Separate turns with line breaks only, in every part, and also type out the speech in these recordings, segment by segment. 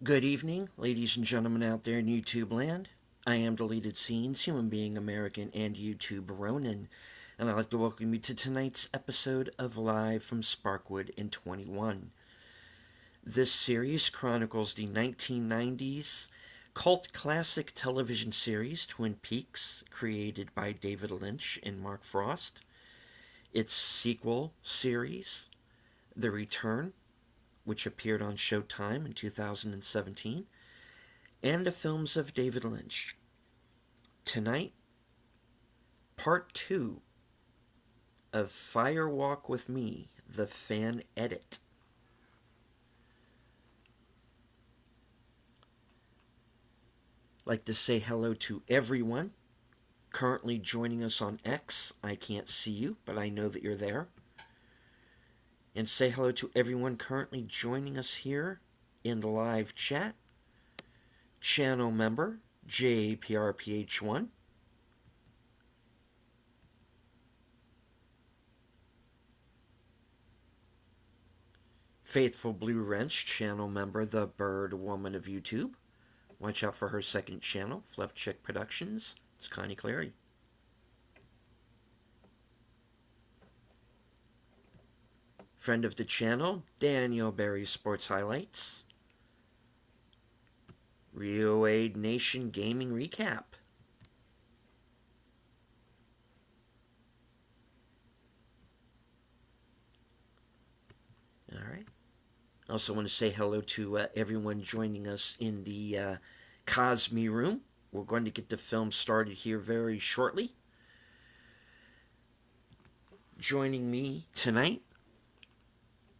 Good evening, ladies and gentlemen out there in YouTube land. I am Deleted Scenes, human being American, and YouTube Ronin, and I'd like to welcome you to tonight's episode of Live from Sparkwood in 21. This series chronicles the 1990s cult classic television series Twin Peaks, created by David Lynch and Mark Frost, its sequel series, The Return, which appeared on Showtime in 2017, and the films of David Lynch. Tonight, part 2 of Fire Walk with Me, the fan edit. Like to say hello to everyone currently joining us on X. I can't see you, but I know that you're there. And say hello to everyone currently joining us here in the live chat. Channel member JPRPH1, Faithful Blue Wrench channel member, the Bird Woman of YouTube. Watch out for her second channel, Fluff Chick Productions. It's Connie Clary. Friend of the channel, Daniel Berry Sports Highlights. Rio Aid Nation Gaming Recap. All right. I also want to say hello to everyone joining us in the Cosme Room. We're going to get the film started here very shortly. Joining me tonight,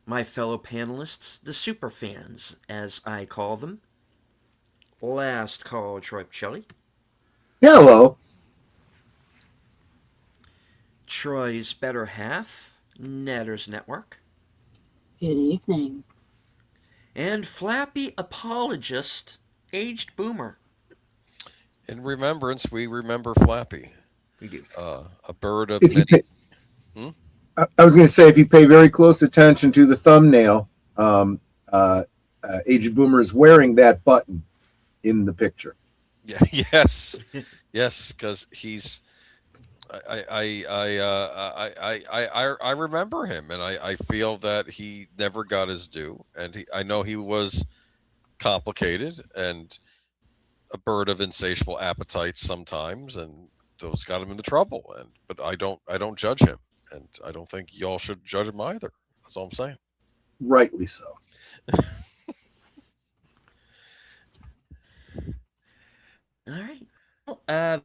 my fellow panelists, the superfans, as I call them. Last call, Troy Pichelli.
Hello.
Troy's better half, Netters Network.
Good evening.
And Flappy Apologist, Aged Boomer.
In remembrance, we remember Flappy,
We do.
a bird of
If you
many.
pay,
Hmm?
I was going to say, if you pay very close attention to the thumbnail, Aged Boomer is wearing that button in the picture.
Yeah, yes, because he's. I remember him, and I feel that he never got his due, and I know he was complicated and a bird of insatiable appetites sometimes, and those got him into trouble. But I don't judge him, and I don't think y'all should judge him either. That's all I'm saying.
Rightly so.
All right. Well,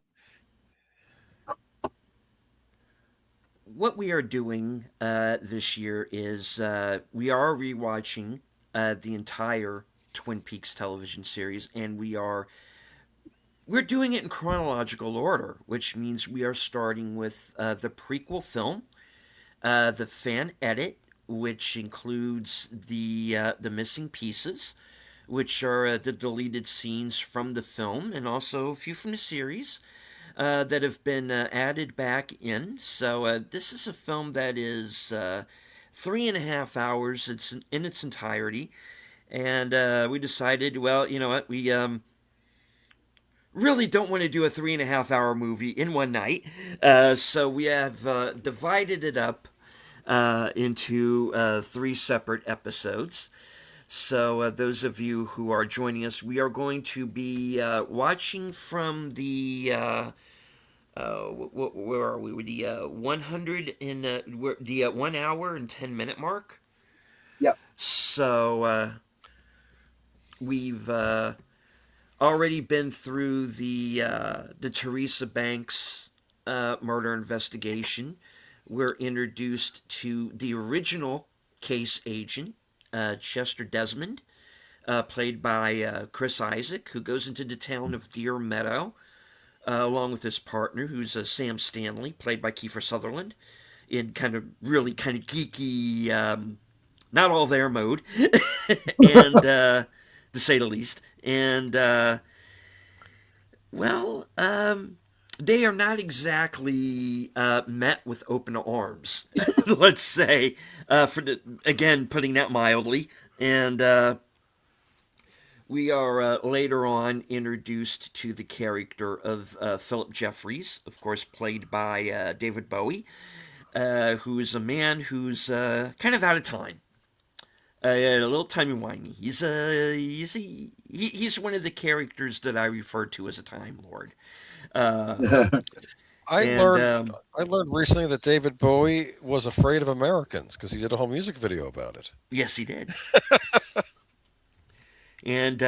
what we are doing this year is we are rewatching the entire Twin Peaks television series, and we're doing it in chronological order, which means we are starting with the prequel film, the fan edit, which includes the missing pieces, which are the deleted scenes from the film, and also a few from the series that have been added back in. So this is a film that is 3.5 hours. It's in its entirety, and we decided, well, you know what, we really don't want to do a 3.5 hour movie in one night. So we have divided it up into three separate episodes. So, those of you who are joining us, we are going to be watching from the. Where are we? With the 100 and the 1 hour and 10 minute mark.
Yep.
So we've already been through the Teresa Banks murder investigation. We're introduced to the original case agent, Chester Desmond, played by Chris Isaac, who goes into the town of Deer Meadow, along with his partner, who's Sam Stanley, played by Kiefer Sutherland, in kind of really kind of geeky, not all there mode, and to say the least. And well, they are not exactly met with open arms, let's say, for the, again, putting that mildly. And We are later on introduced to the character of Philip Jeffries, of course, played by David Bowie, who is a man who's kind of out of time. A little timey-wimey. He's one of the characters that I refer to as a Time Lord. Uh,
I
and
learned I learned recently that David Bowie was afraid of Americans because he did a whole music video about it.
Yes, he did. And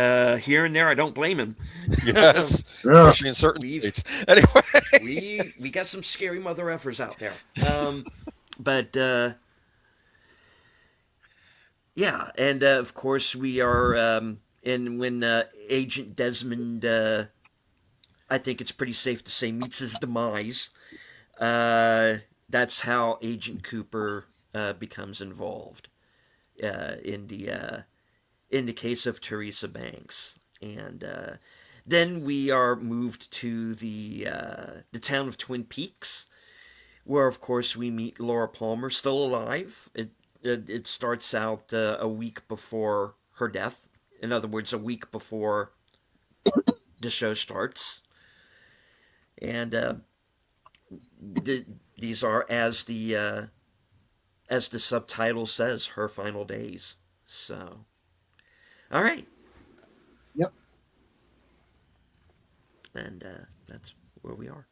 here and there, I don't blame him.
Yes,
Yeah.
especially in certain
We've
states. Anyway,
we got some scary mother effers out there. But yeah, and of course we are. And when Agent Desmond, I think it's pretty safe to say, meets his demise, that's how Agent Cooper becomes involved in the case of Teresa Banks, and then we are moved to the town of Twin Peaks, where of course we meet Laura Palmer, still alive. It starts out a week before her death. In other words, a week before the show starts, and these are, as the subtitle says, her final days. So, all right,
Yep.
and that's where we are.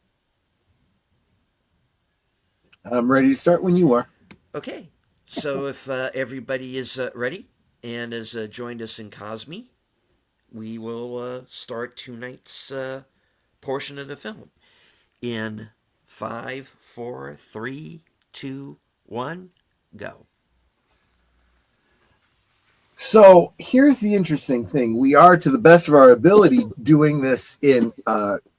I'm ready to start when you are.
Okay, so if everybody is ready and has joined us in Cosme, we will start tonight's portion of the film in 5, 4, 3, 2, 1, go.
So here's the interesting thing. We are, to the best of our ability, doing this in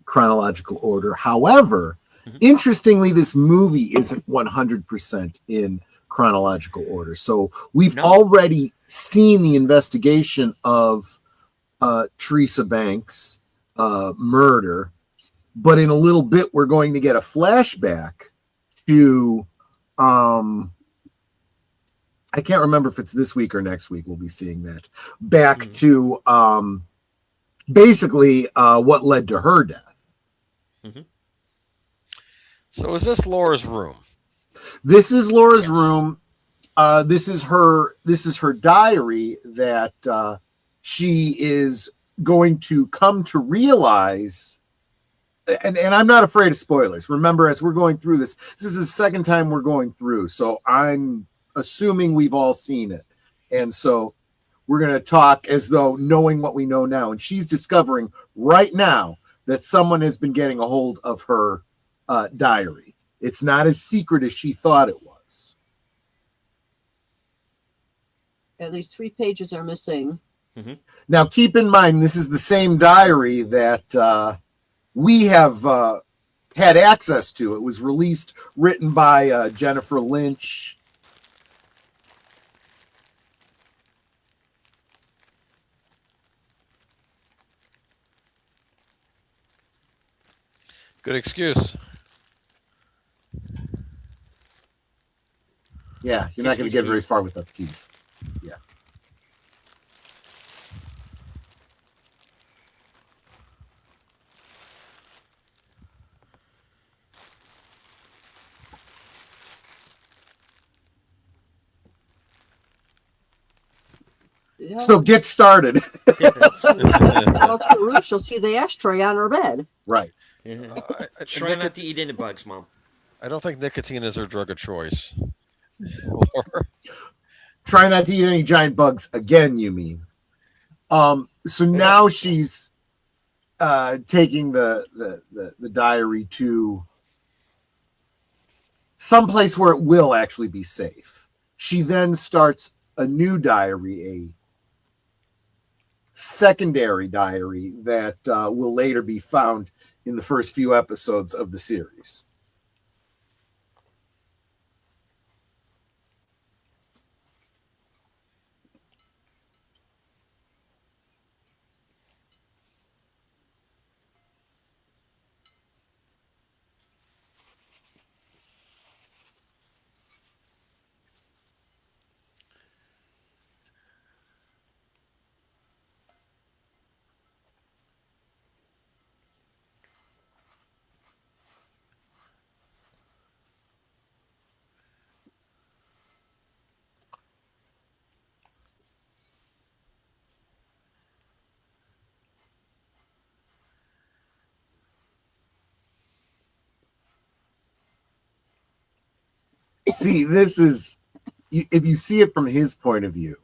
chronological order. However, interestingly, this movie isn't 100% in chronological order. So we've already seen the investigation of Teresa Banks' murder, but in a little bit, we're going to get a flashback to I can't remember if it's this week or next week. We'll be seeing that back to basically what led to her death.
Mm-hmm.
so is this Laura's room?
This is Laura's room. This is her diary that she is going to come to realize. And I'm not afraid of spoilers. Remember, as we're going through this is the second time we're going through. So I'm assuming we've all seen it. And so we're going to talk as though knowing what we know now. And she's discovering right now that someone has been getting a hold of her diary. It's not as secret as she thought it was.
At least 3 pages are missing.
Mm-hmm.
Now, keep in mind, this is the same diary that we have had access to. It was written by Jennifer Lynch.
Good excuse.
Yeah, you're not going to get very far without the keys. Yeah.
Yeah.
So get started.
Go to the room, she'll see the ashtray on her bed.
Right.
Yeah.
I-
Try not to eat any bugs, Mom.
I don't think nicotine is her drug of choice. Laura.
Try not to eat any giant bugs again, you mean. So now she's taking the diary to someplace where it will actually be safe. She then starts a new diary, a secondary diary that will later be found in the first few episodes of the series. See, this is if you see it from his point of view,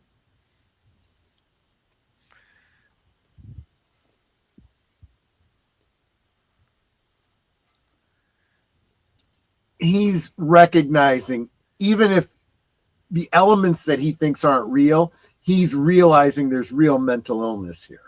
he's recognizing, even if the elements that he thinks aren't real, he's realizing there's real mental illness here.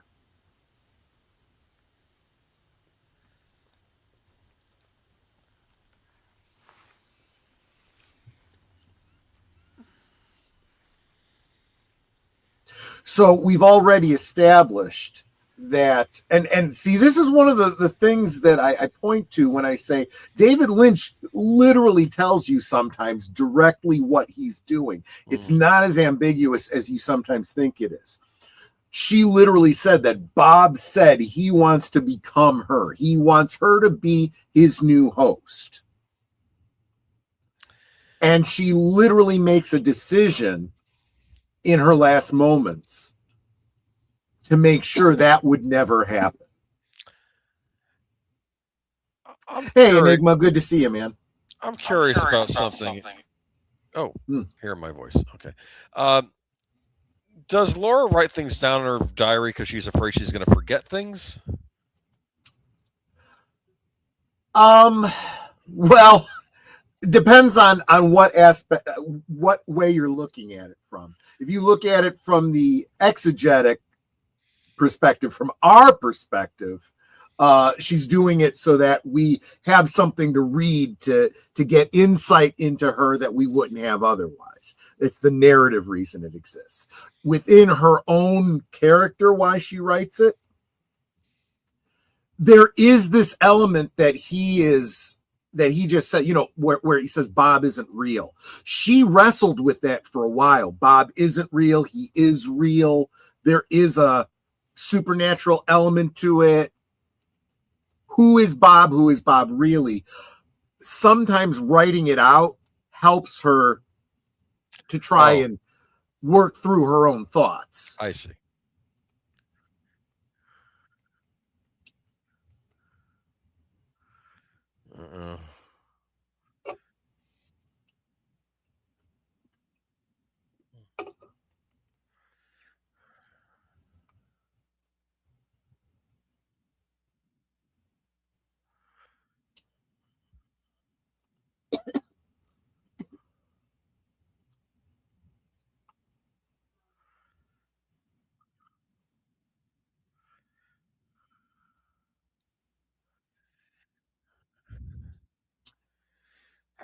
So we've already established that, and see, this is one of the things that I point to when I say David Lynch literally tells you sometimes directly what he's doing. It's not as ambiguous as you sometimes think it is. She literally said that Bob said he wants to become her. He wants her to be his new host. And she literally makes a decision in her last moments to make sure that would never happen. Hey, Enigma, good to see you, man.
I'm curious about something. Oh, hear my voice. Okay. Does Laura write things down in her diary because she's afraid she's going to forget things?
Well, it depends on what aspect, what way you're looking at it from. If you look at it from the exegetic perspective, from our perspective, she's doing it so that we have something to read to get insight into her that we wouldn't have otherwise. It's the narrative reason it exists. Within her own character, why she writes it, there is this element that he just said, where he says Bob isn't real. She wrestled with that for a while. Bob isn't real. He is real. There is a supernatural element to it. Who is Bob? Who is Bob really? Sometimes writing it out helps her to try and work through her own thoughts.
I see.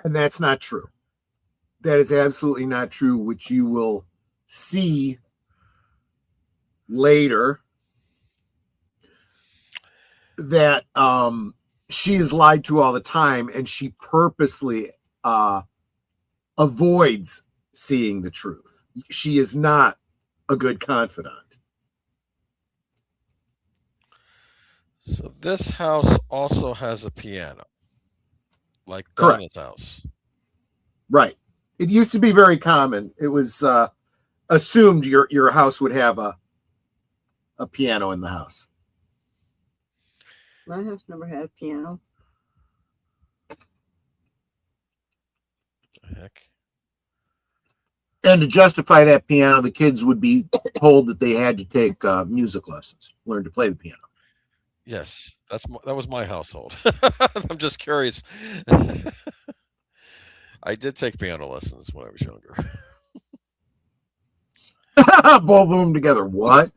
And that's not true. That is absolutely not true, which you will see later, that she is lied to all the time, and she purposely avoids seeing the truth. She is not a good confidant.
So this house also has a piano, like
Correct.
Donna's house.
Right. It used to be very common. It was assumed your house would have a piano in the house.
My house never had a piano.
The heck?
And to justify that piano, the kids would be told that they had to take music lessons, learn to play the piano.
Yes, that was my household. I'm just curious. I did take piano lessons when I was younger.
Both of them together. What?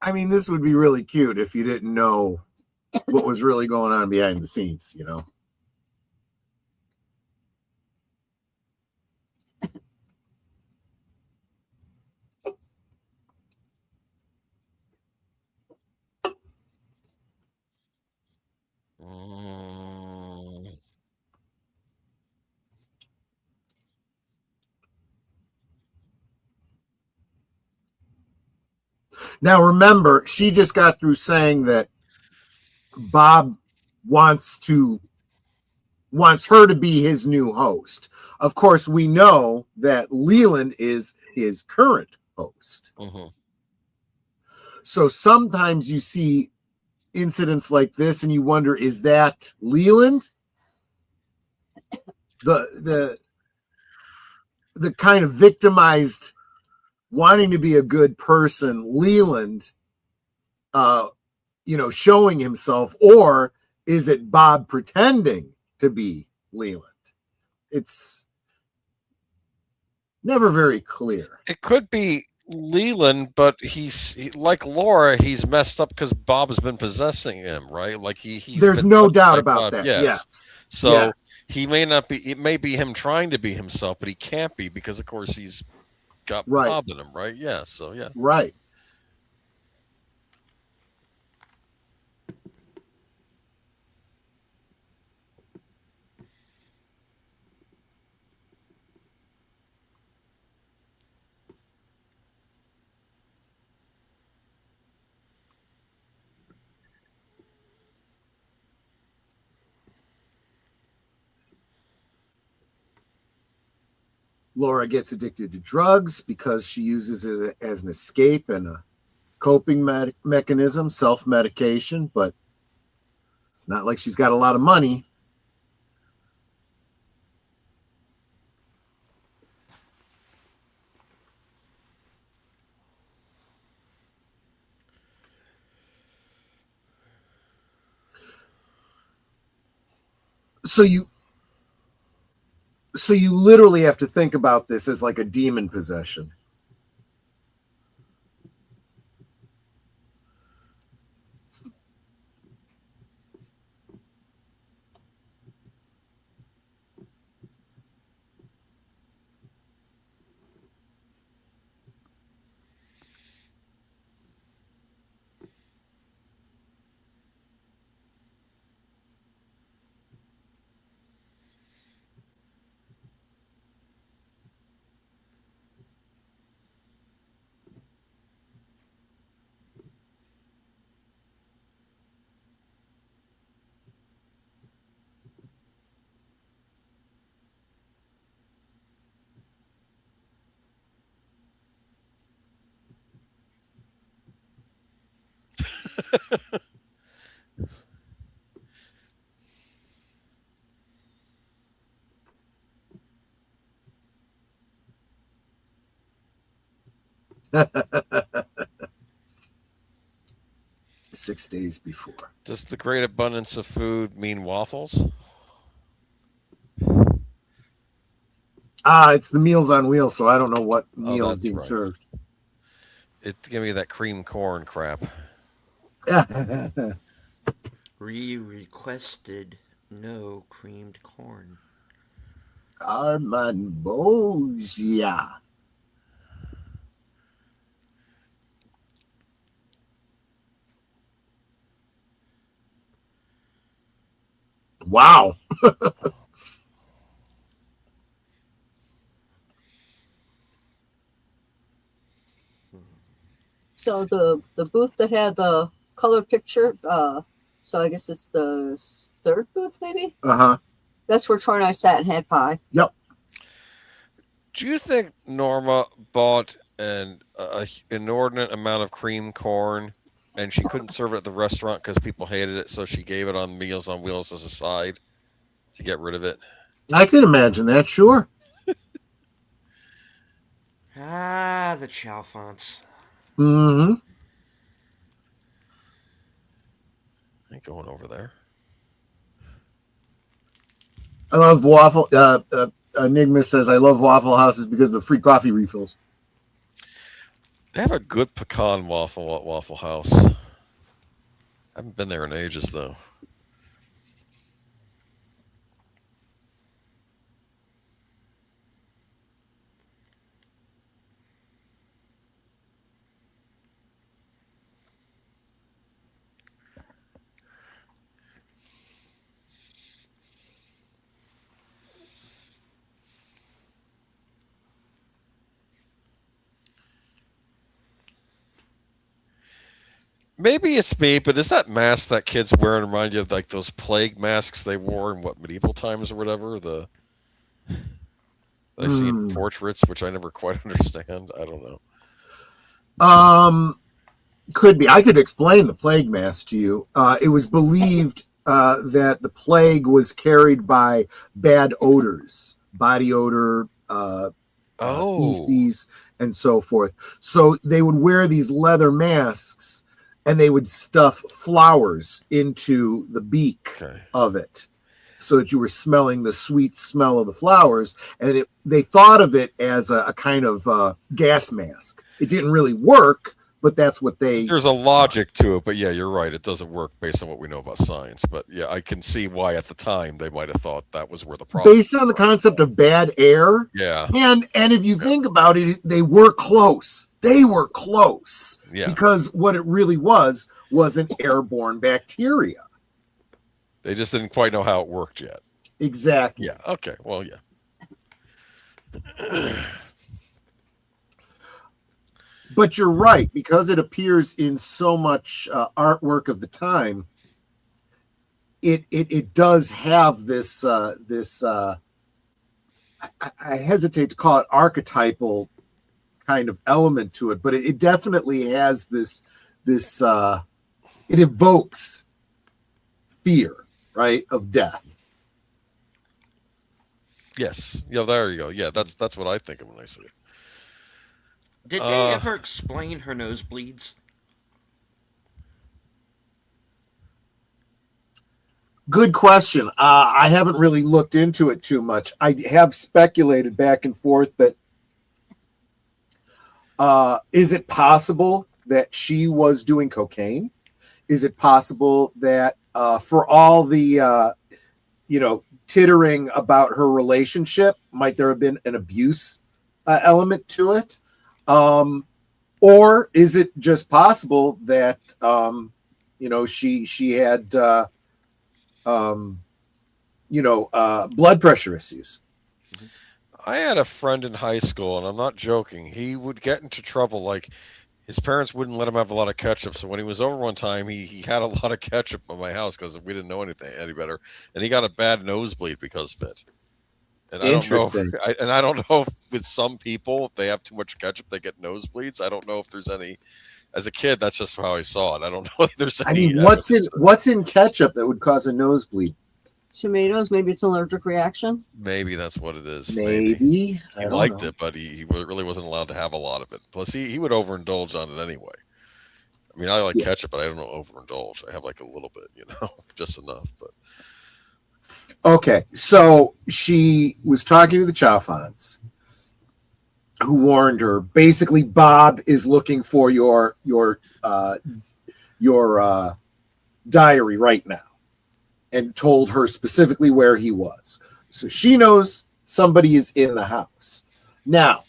I mean, this would be really cute if you didn't know what was really going on behind the scenes, you know.
Mm.
Now, remember, she just got through saying that Bob wants her to be his new host. Of course, we know that Leland is his current host.
Mm-hmm.
So sometimes you see incidents like this and you wonder, is that Leland? The kind of victimized, wanting to be a good person, Leland, showing himself, or is it Bob pretending to be Leland? It's never very clear.
It could be Leland, but like Laura, he's messed up because Bob has been possessing him, right? Like he's
There's
been
no
touched
doubt
by
about
Bob.
that.
Yes.
Yes.
So
yes.
he may not be. It may be him trying to be himself, but he can't be because, of course, he's got
Right.
Bob in him, right? Yeah. So yeah.
Right. Laura gets addicted to drugs because she uses it as an escape and a coping mechanism, self-medication, but it's not like she's got a lot of money. So you literally have to think about this as like a demon possession. Six days before.
Does the great abundance of food mean waffles?
It's the Meals on Wheels, so I don't know what meal is being served.
It's giving me that cream corn crap.
Requested no creamed corn.
Armanbosia. Wow.
So the booth that had the color picture, so I guess it's the third booth, maybe?
Uh-huh.
That's where Troy and I sat and had pie.
Yep.
Do you think Norma bought an inordinate amount of cream corn and she couldn't serve it at the restaurant because people hated it, so she gave it on Meals on Wheels as a side to get rid of it?
I can imagine that, sure.
The Chalfonts.
Mm-hmm.
I ain't going over there.
I love waffle. Enigma says, I love Waffle Houses because of the free coffee refills.
They have a good pecan waffle at Waffle House. I haven't been there in ages though. Maybe it's me, but is that mask that kids wearing remind you of like those plague masks they wore in what medieval times or whatever? The that I see in portraits, which I never quite understand. I don't know.
Could be. I could explain the plague mask to you. It was believed that the plague was carried by bad odors, body odor, feces, and so forth. So they would wear these leather masks, and they would stuff flowers into the beak of it, so that you were smelling the sweet smell of the flowers. And they thought of it as a kind of gas mask. It didn't really work, but that's what they...
There's a logic to it, but yeah, you're right. It doesn't work based on what we know about science. But yeah, I can see why at the time they might have thought that was where the problem
based on the concept of bad air.
Yeah.
And if you think about it, they were close. They were close.
Yeah.
Because what it really was an airborne bacteria.
They just didn't quite know how it worked yet.
Exactly.
Yeah. Okay. Well, yeah.
But you're right, because it appears in so much artwork of the time. It does have this I hesitate to call it archetypal kind of element to it, but it definitely has this it evokes fear, right, of death.
Yes. Yeah. There you go. Yeah. That's what I think of when I see it.
Did they ever explain her nosebleeds?
Good question. I haven't really looked into it too much. I have speculated back and forth that is it possible that she was doing cocaine? Is it possible that for all the tittering about her relationship, might there have been an abuse element to it? Or is it just possible that she had blood pressure issues?
I had a friend in high school, and I'm not joking. He would get into trouble. Like, his parents wouldn't let him have a lot of ketchup. So when he was over one time, he had a lot of ketchup at my house because we didn't know any better. And he got a bad nosebleed because of it. And
Interesting.
I don't know if with some people, if they have too much ketchup, they get nosebleeds. I don't know if there's any. As a kid, that's just how I saw it. I don't know if there's any.
I mean, what's in ketchup that would cause a nosebleed?
Tomatoes, maybe it's an allergic reaction.
Maybe that's what it is.
Maybe.
He liked it, but he really wasn't allowed to have a lot of it. Plus, he would overindulge on it anyway. I mean, I like ketchup, but I don't overindulge. I have like a little bit, just enough. But
okay, so she was talking to the Chalfants, who warned her. Basically, Bob is looking for your diary right now, and told her specifically where he was. So she knows somebody is in the house. Now,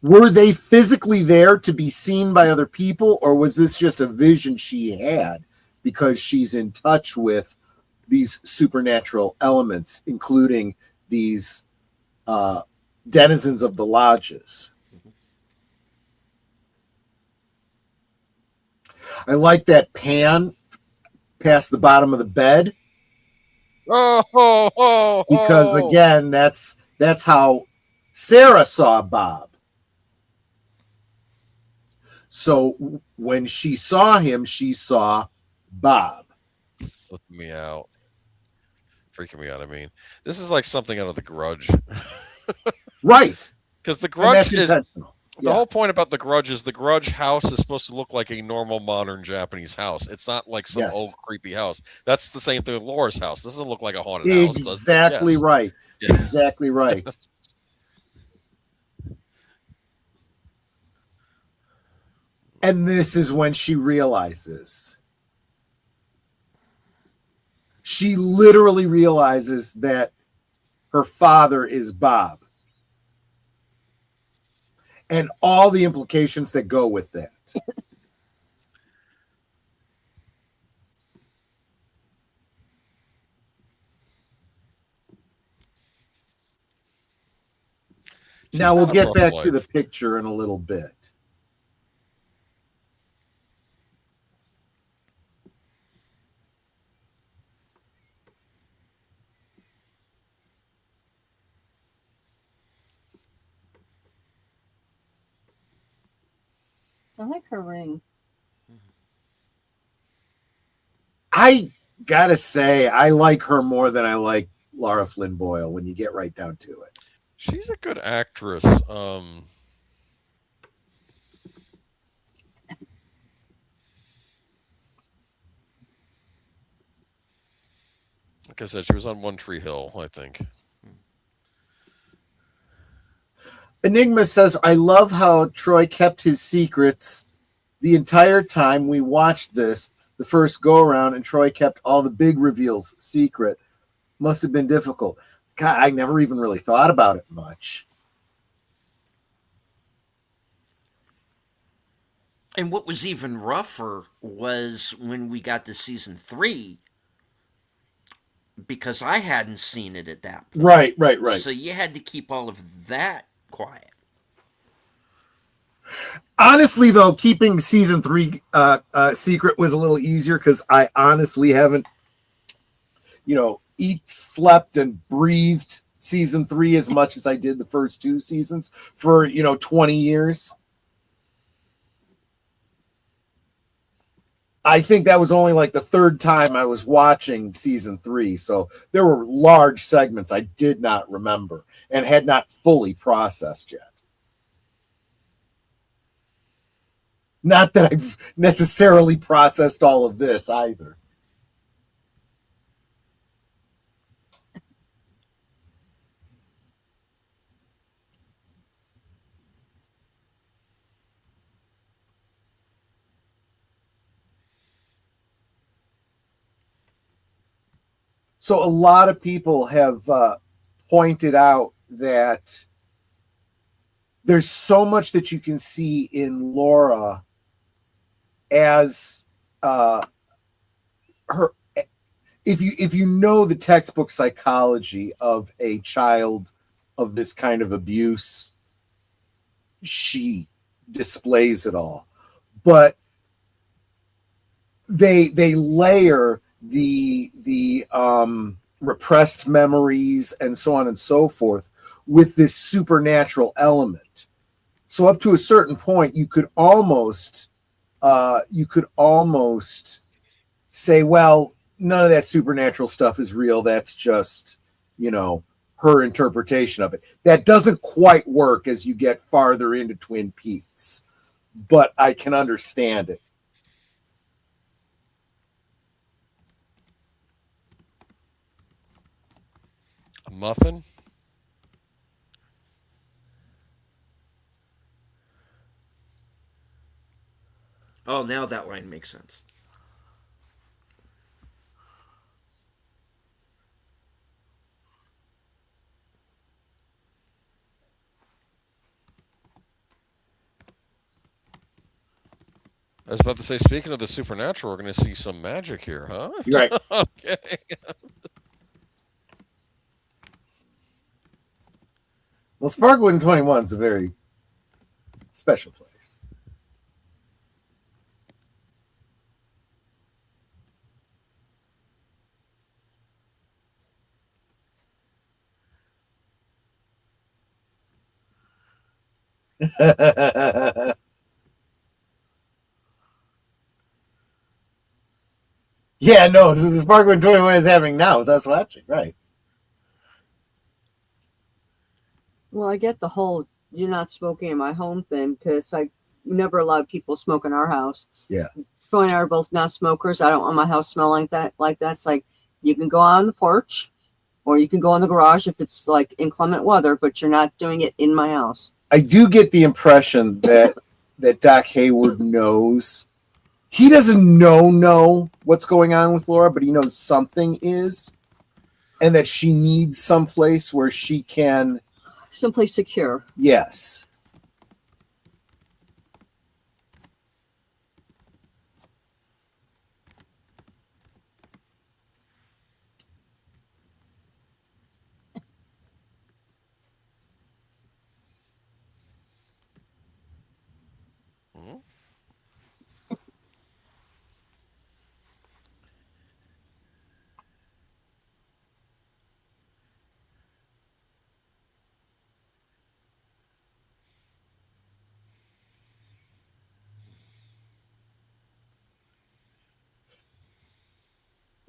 were they physically there to be seen by other people, or was this just a vision she had because she's in touch with these supernatural elements, including these denizens of the lodges? I like that pan past the bottom of the bed. Because again, that's how Sarah saw Bob. So when she saw him, she saw Bob.
Flipping me out. Freaking me out. I mean, this is like something out of The Grudge.
Right.
Because The Grudge is... The whole point about The Grudge is the Grudge house is supposed to look like a normal modern Japanese house. It's not like some old creepy house. That's the same thing with Laura's house. This doesn't look like a haunted house.
Exactly right. Yeah. Exactly right. And this is when she realizes. She literally realizes that her father is Bob. And all the implications that go with that. Now we'll get back to the picture in a little bit.
I like her ring.
I gotta say, I like her more than I like Lara Flynn Boyle when you get right down to it.
She's a good actress. Like I said, she was on One Tree Hill, I think.
Enigma says, I love how Troy kept his secrets the entire time we watched this, the first go around, and Troy kept all the big reveals secret. Must have been difficult. God, I never even really thought about it much.
And what was even rougher was when we got to season 3, because I hadn't seen it at that point.
Right.
So you had to keep all of that quiet.
Honestly, though, keeping season 3 secret was a little easier because I honestly haven't, slept, and breathed season 3 as much as I did the first 2 seasons for, 20 years. I think that was only like the third time I was watching season 3. So there were large segments I did not remember and had not fully processed yet. Not that I've necessarily processed all of this either. So a lot of people have pointed out that there's so much that you can see in Laura as her. If you know the textbook psychology of a child of this kind of abuse, she displays it all. But they layer the repressed memories and so on and so forth with this supernatural element. So up to a certain point, you could almost say, well, none of that supernatural stuff is real. That's just, her interpretation of it. That doesn't quite work as you get farther into Twin Peaks, but I can understand it.
A muffin?
Oh, now that line makes sense.
I was about to say, speaking of the supernatural, we're going to see some magic here, huh?
Right.
Okay.
Well, Sparkwood 21 is a very special place. Yeah, no, this is the Sparkwood 21 is happening now with us watching, right?
Well, I get the whole you're not smoking in my home thing because I never allowed people smoke in our house.
Yeah.
Troy and I are both not smokers. I don't want my house smelling like that. It's like you can go out on the porch or you can go in the garage if it's like inclement weather, but you're not doing it in my house.
I do get the impression that that Doc Hayward knows. He doesn't know what's going on with Laura, but he knows something is, and that she needs someplace where she can.
Someplace secure.
Yes.
Hmm?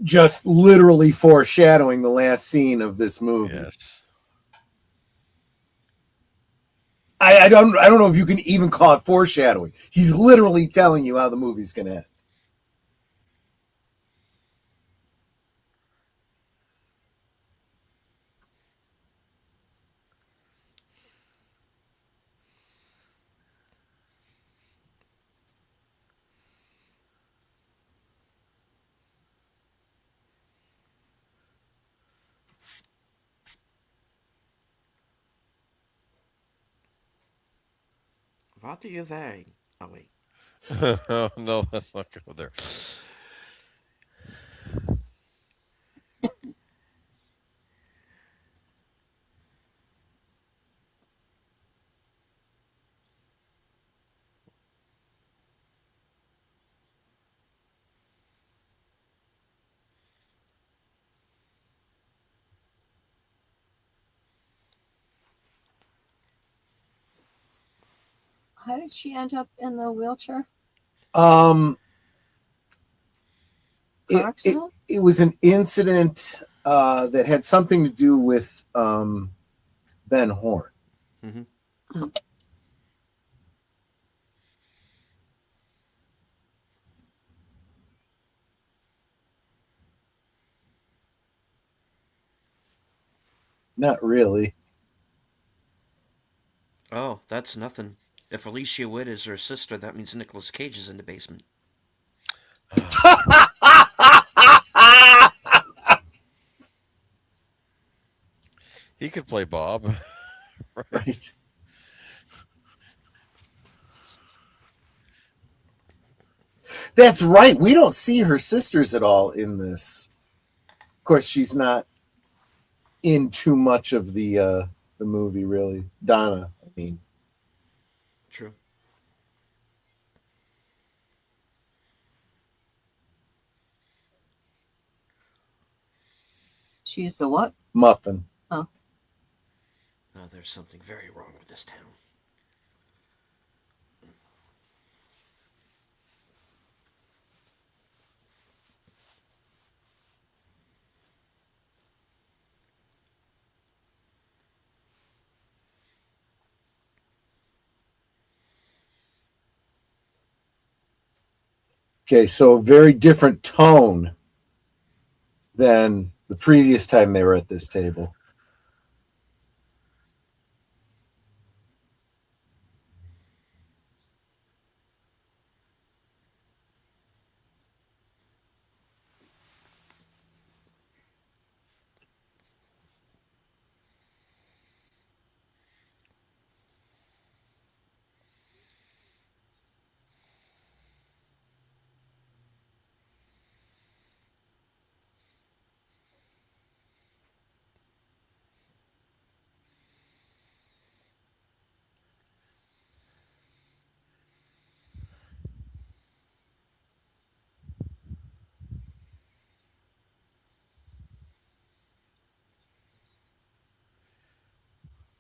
Just literally foreshadowing the last scene of this movie.
Yes.
I don't know if you can even call it foreshadowing. He's literally telling you how the movie's gonna end.
What do you think? Oh, wait.
No, let's not go there.
How did she end up in the wheelchair?
It,
Car
it,
accident?
it was an incident that had something to do with Ben Horn.
Mm-hmm.
Oh.
Not really.
Oh, that's nothing. If Alicia Witt is her sister, that means Nicolas Cage is in the basement.
He could play Bob.
Right. That's right. We don't see her sisters at all in this. Of course, she's not in too much of the movie, really. Donna, I mean.
True.
She's the what?
Muffin.
Oh.
Oh, there's something very wrong with this town.
Okay, so a very different tone than the previous time they were at this table.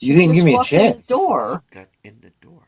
You didn't give me a
Walked in the
chance.
door.
Got in the door.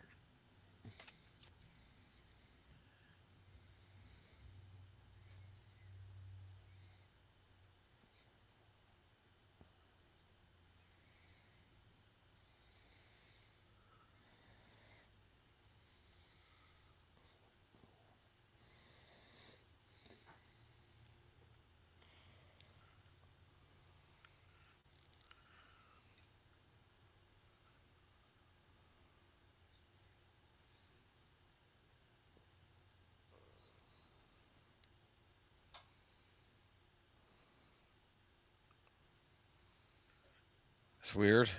It's weird.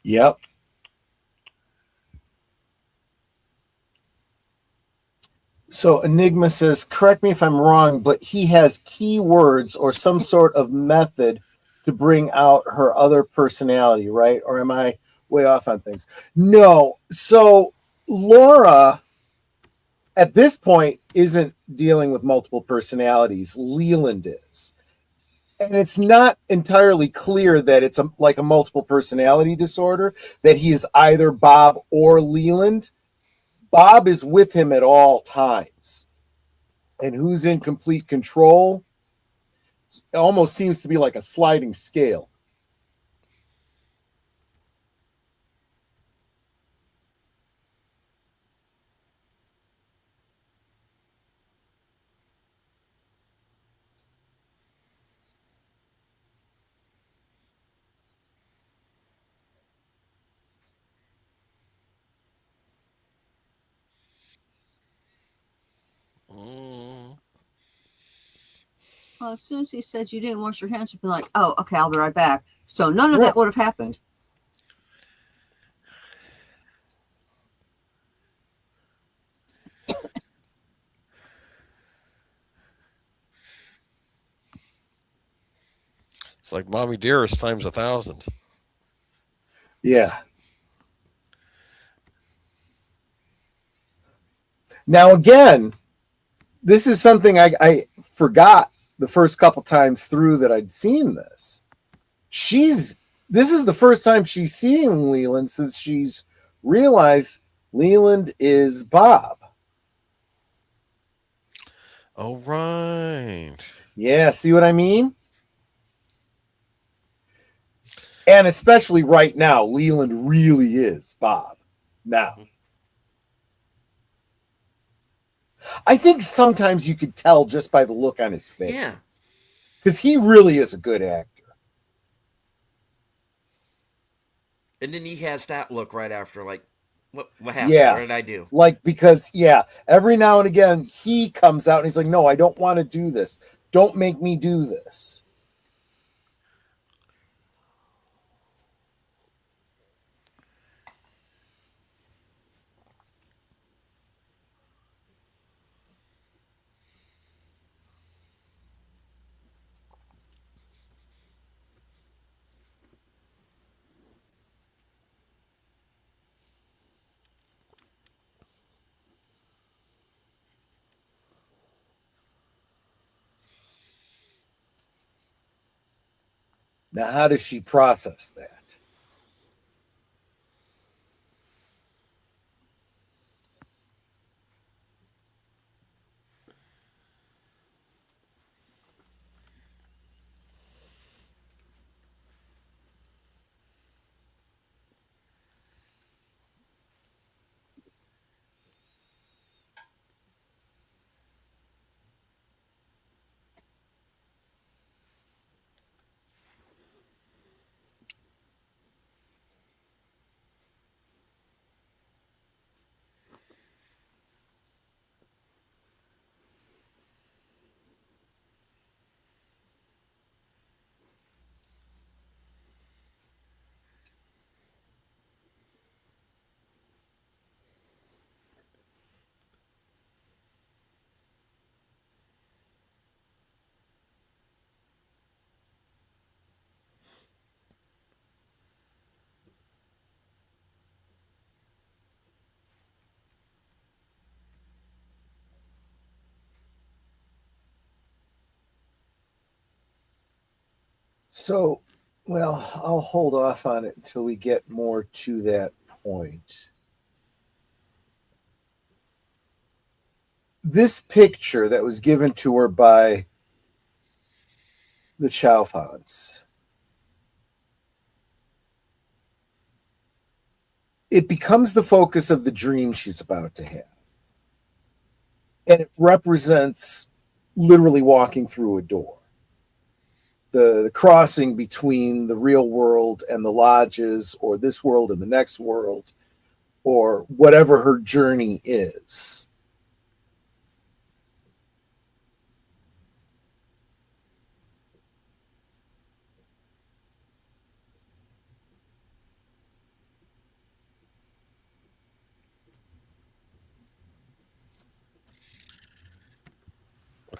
Yep. So Enigma says, correct me if I'm wrong, but he has keywords or some sort of method to bring out her other personality, right? Or am I way off on things? No. So Laura, at this point, isn't dealing with multiple personalities. Leland is. And it's not entirely clear that it's like a multiple personality disorder, that he is either Bob or Leland. Bob is with him at all times. And who's in complete control? It almost seems to be like a sliding scale.
Mm.
Well, as soon as he said you didn't wash your hands, you'd be like, oh, okay, I'll be right back. So none of
Right.
that would have happened.
It's like Mommy Dearest times 1,000.
Yeah. Now, again, this is something I forgot the first couple times through that I'd seen this. This is the first time she's seeing Leland since she's realized Leland is Bob.
Oh, right.
Yeah, see what I mean? And especially right now, Leland really is Bob. Now, I think sometimes you could tell just by the look on his face.
Yeah.
Because he really is a good actor.
And then he has that look right after, like, what happened?
Yeah.
What did I do?
Like, because, yeah, every now and again, he comes out and he's like, no, I don't want to do this. Don't make me do this. Now, how does she process that? So, well, I'll hold off on it until we get more to that point. This picture that was given to her by the Chowpans, it becomes the focus of the dream she's about to have. And it represents literally walking through a door. The crossing between the real world and the lodges, or this world and the next world, or whatever her journey is.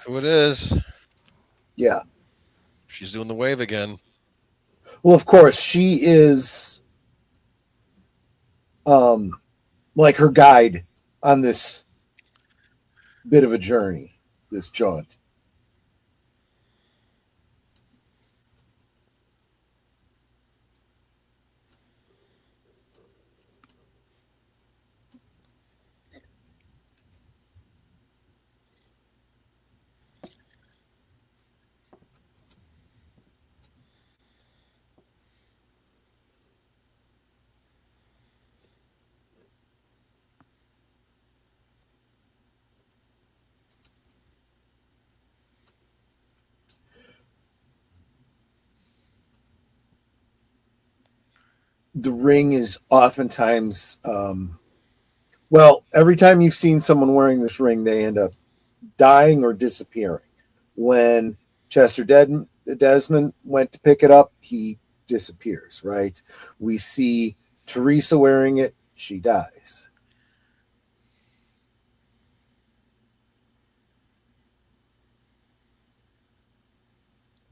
Look who it is.
Yeah.
She's doing the wave again.
Well, of course, she is like her guide on this bit of a journey, this jaunt. The ring is oftentimes, well, every time you've seen someone wearing this ring, they end up dying or disappearing. When Desmond went to pick it up, he disappears, right? We see Teresa wearing it, she dies.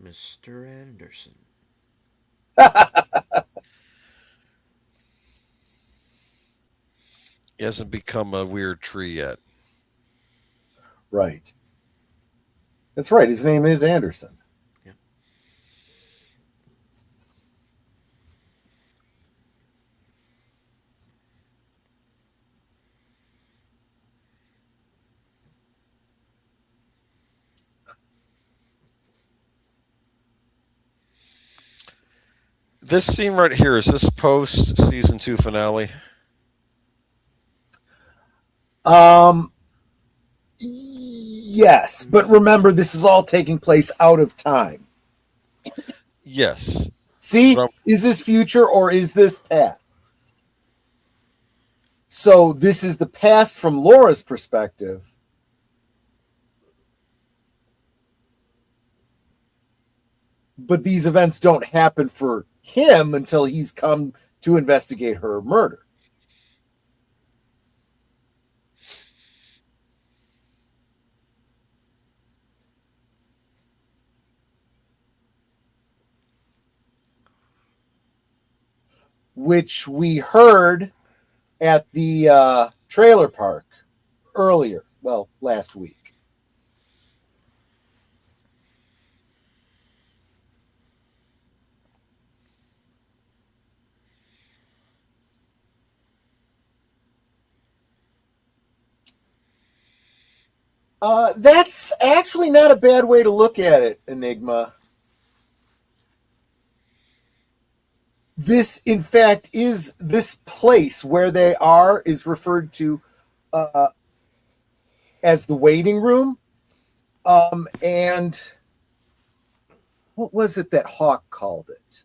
Mr. Anderson.
He hasn't become a weird tree yet.
Right. That's right. His name is Anderson.
Yeah.
This scene right here, is this post season 2 finale?
Yes, but remember, this is all taking place out of time.
Yes.
See,
Well,
is this future or is this past? So this is the past from Laura's perspective. But these events don't happen for him until he's come to investigate her murder. Which we heard at the trailer park earlier, well, last week. That's actually not a bad way to look at it, Enigma. This, in fact, is this place where they are is referred to as the waiting room. And what was it that Hawk called it?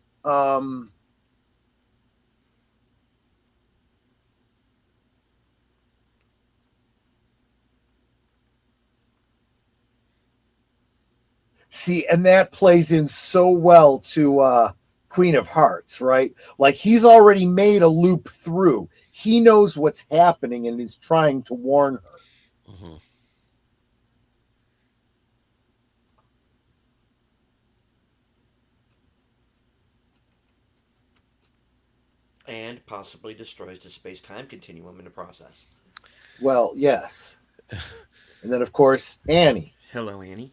See, and that plays in so well to Queen of Hearts, right? Like he's already made a loop through. He knows what's happening and is trying to warn her.
mm-hmm.
And possibly destroys the space-time continuum in the process.
Well, yes. And then, of course, Annie.
Hello, Annie.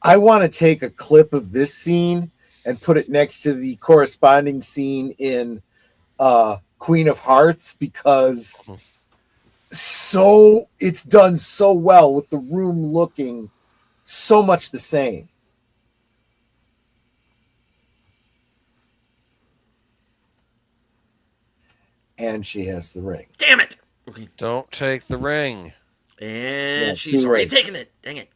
I want to take a clip of this scene and put it next to the corresponding scene in Queen of Hearts because so it's done so well with the room looking so much the same. And she has the ring.
Damn it! Okay.
Don't take the ring.
And
Yeah,
she's
too
already
late.
taken it. Dang it.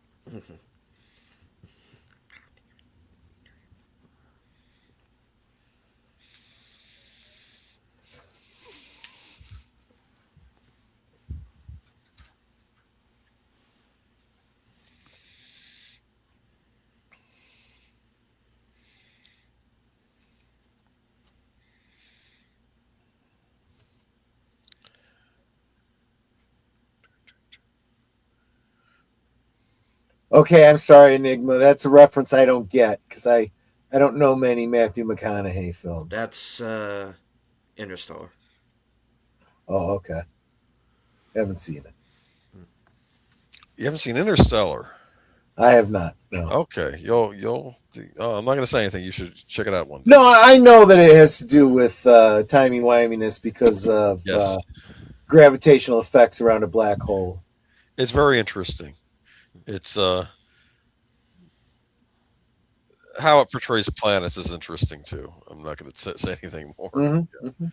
Okay, I'm sorry, Enigma. That's a reference I don't get because I don't know many Matthew McConaughey films.
That's Interstellar.
Oh, okay. Haven't seen it.
You haven't seen Interstellar?
I have not. No.
Okay, you'll. Oh, I'm not going to say anything. You should check it out one day.
No, I know that it has to do with timey wiminess because of
Yes,
gravitational effects around a black hole.
it's very interesting. It's how it portrays planets is interesting too. I'm not going to say anything more.
Mm-hmm. Mm-hmm.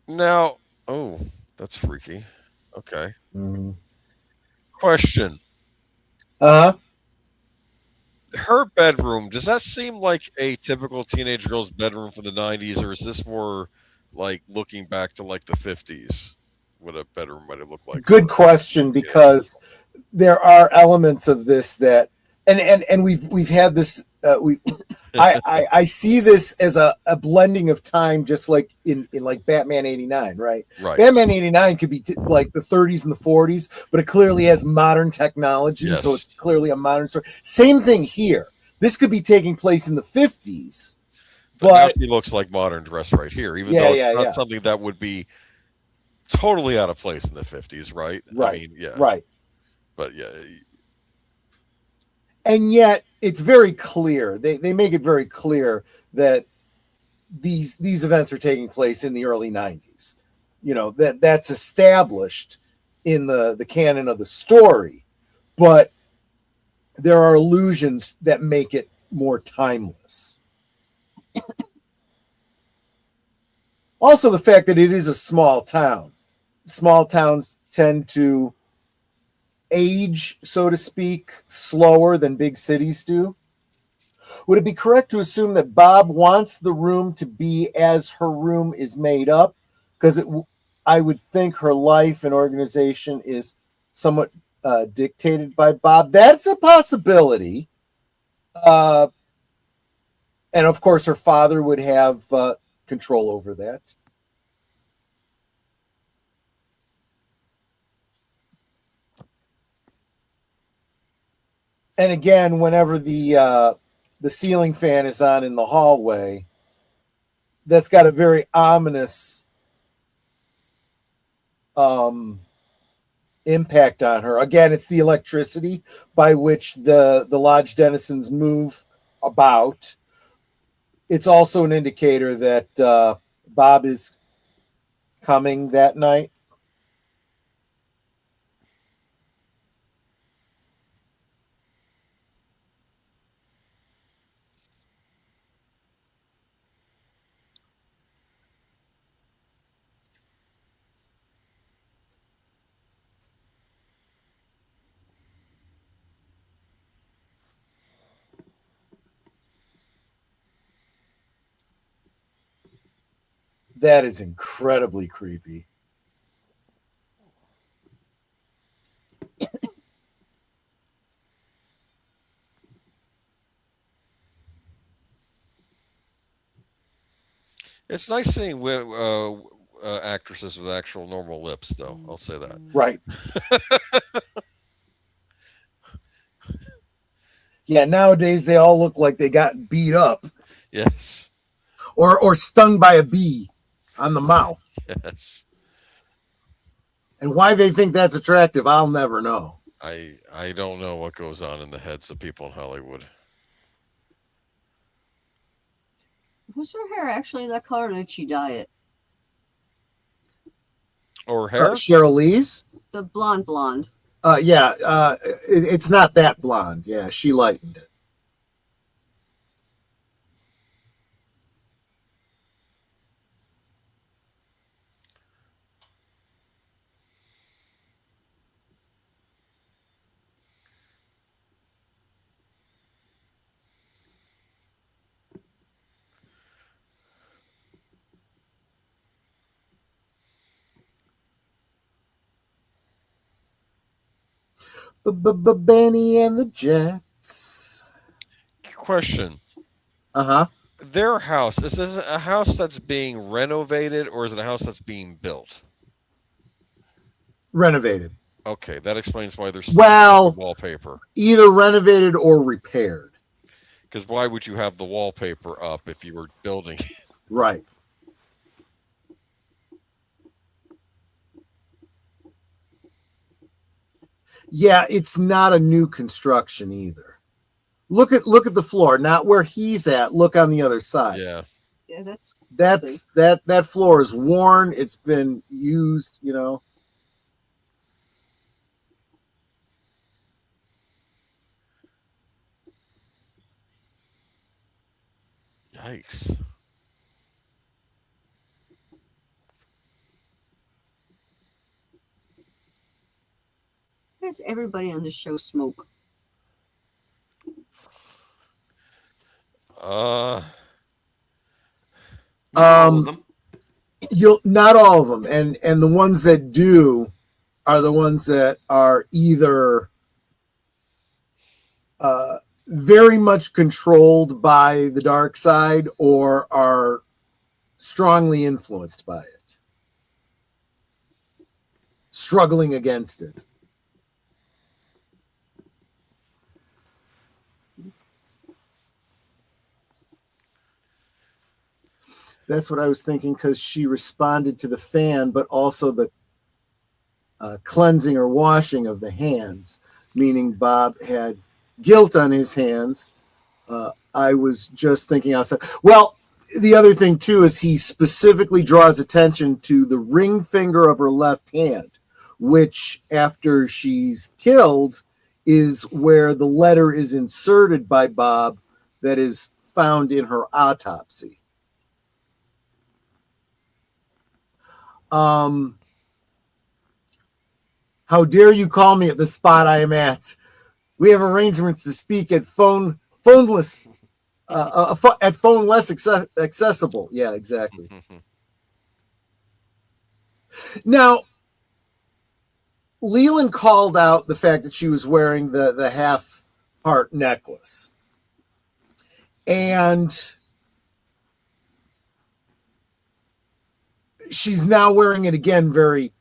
Now, oh, that's freaky. Okay.
Mm-hmm.
Question.
Uh huh.
Her bedroom, does that seem like a typical teenage girl's bedroom from the 90s, or is this more like looking back to like the 50s? What a bedroom might have looked like
Good
for
question,
a kid.
because there are elements of this that and we've had this I see this as a blending of time, just like in like Batman 89, right?
Right.
Batman 89 could be like the 30s and the 40s, but it clearly has modern technology, so
Yes.
it's clearly a modern story. Same thing here. This could be taking place in the 50s,
But now
but
she looks like modern dress right here, even
yeah,
though it's
yeah,
not
yeah.
something that would be totally out of place in the 50s, right? I
Right.
mean, yeah.
Right.
But yeah,
And yet it's very clear. They make it very clear that these events are taking place in the early 90s. You know, that's established in the canon of the story, but there are allusions that make it more timeless. Also, the fact that it is a small town. Small towns tend to age, so to speak, slower than big cities do. Would it be correct to assume that Bob wants the room to be as her room is made up? Because I would think her life and organization is somewhat dictated by Bob. That's a possibility. Uh, and of course, her father would have control over that. And again, whenever the ceiling fan is on in the hallway, that's got a very ominous um, impact on her. Again, it's the electricity by which the lodge denizens move about. It's also an indicator that Bob is coming that night. That is incredibly creepy.
it's nice seeing actresses with actual normal lips, though. I'll say that.
Right. Yeah, nowadays they all look like they got beat up
Yes.
or stung by a bee on the mouth.
Yes.
And why they think that's attractive, I'll never know.
I don't know what goes on in the heads of people in Hollywood.
Was her hair actually that color, or did she dye it?
Or hair?
Cheryl Lee's?
The blonde.
Yeah, it's not that blonde. Yeah, she lightened it. Benny and the Jets.
Question.
Uh-huh.
Their house, is this a house that's being renovated or is it a house that's being built?
Renovated.
Okay, that explains why there's
Well,
wallpaper.
either renovated or repaired.
Because why would you have the wallpaper up if you were building?
Right. Yeah, it's not a new construction either. Look at the floor, not where he's at. Look on the other side.
Yeah.
Yeah, that's
that floor is worn. It's been used, you know.
Yikes.
why does everybody on the show smoke?
Uh,
Not all of them.
You'll not all of them, and the ones that do are the ones that are either very much controlled by the dark side or are strongly influenced by it, struggling against it. That's what I was thinking, because she responded to the fan, but also the cleansing or washing of the hands, meaning Bob had guilt on his hands. I was just thinking outside. Well, the other thing, too, is he specifically draws attention to the ring finger of her left hand, which, after she's killed, is where the letter is inserted by Bob that is found in her autopsy. How dare you call me at the spot I am at? We have arrangements to speak at phoneless, at phone less accessible. Yeah, exactly. Now, Leland called out the fact that she was wearing the half heart necklace, and she's now wearing it again very,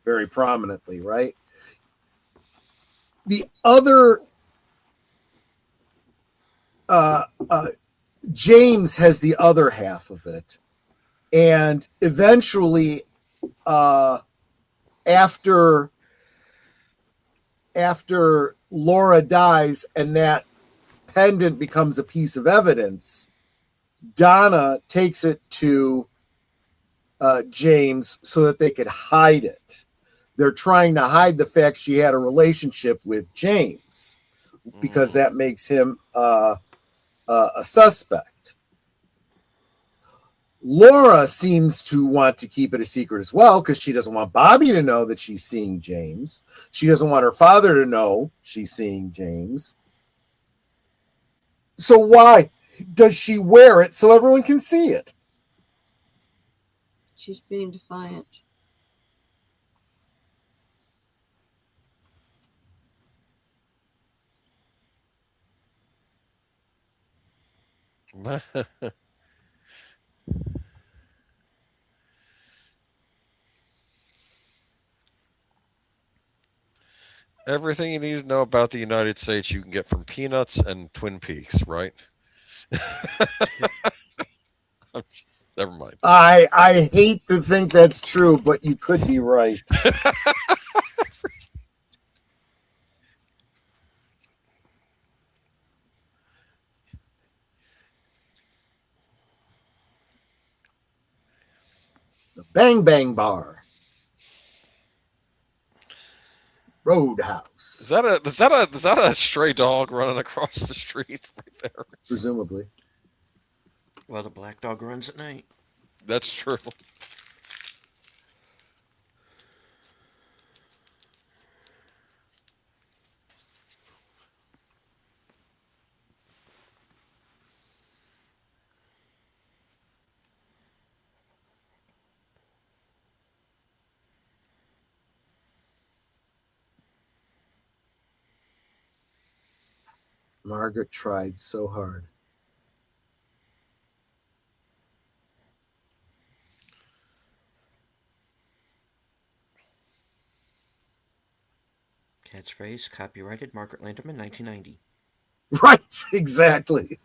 very prominently, right? The other James has the other half of it, and eventually, after Laura dies and that pendant becomes a piece of evidence, Donna takes it to James so that they could hide it. They're trying to hide the fact she had a relationship with James because that makes him a suspect. Laura seems to want to keep it a secret as well because she doesn't want Bobby to know that she's seeing James. She doesn't want her father to know she's seeing James. So why does she wear it so everyone can see it?
She's being defiant.
Everything you need to know about the United States you can get from Peanuts and Twin Peaks, right? Never mind.
I hate to think that's true, but you could be right. The Bang Bang Bar. Roadhouse.
Is that a stray dog running across the street right there?
Presumably.
Well, the black dog runs at night.
That's true.
Margaret tried so hard.
Catchphrase copyrighted Margaret Landerman, 1990.
Right, exactly.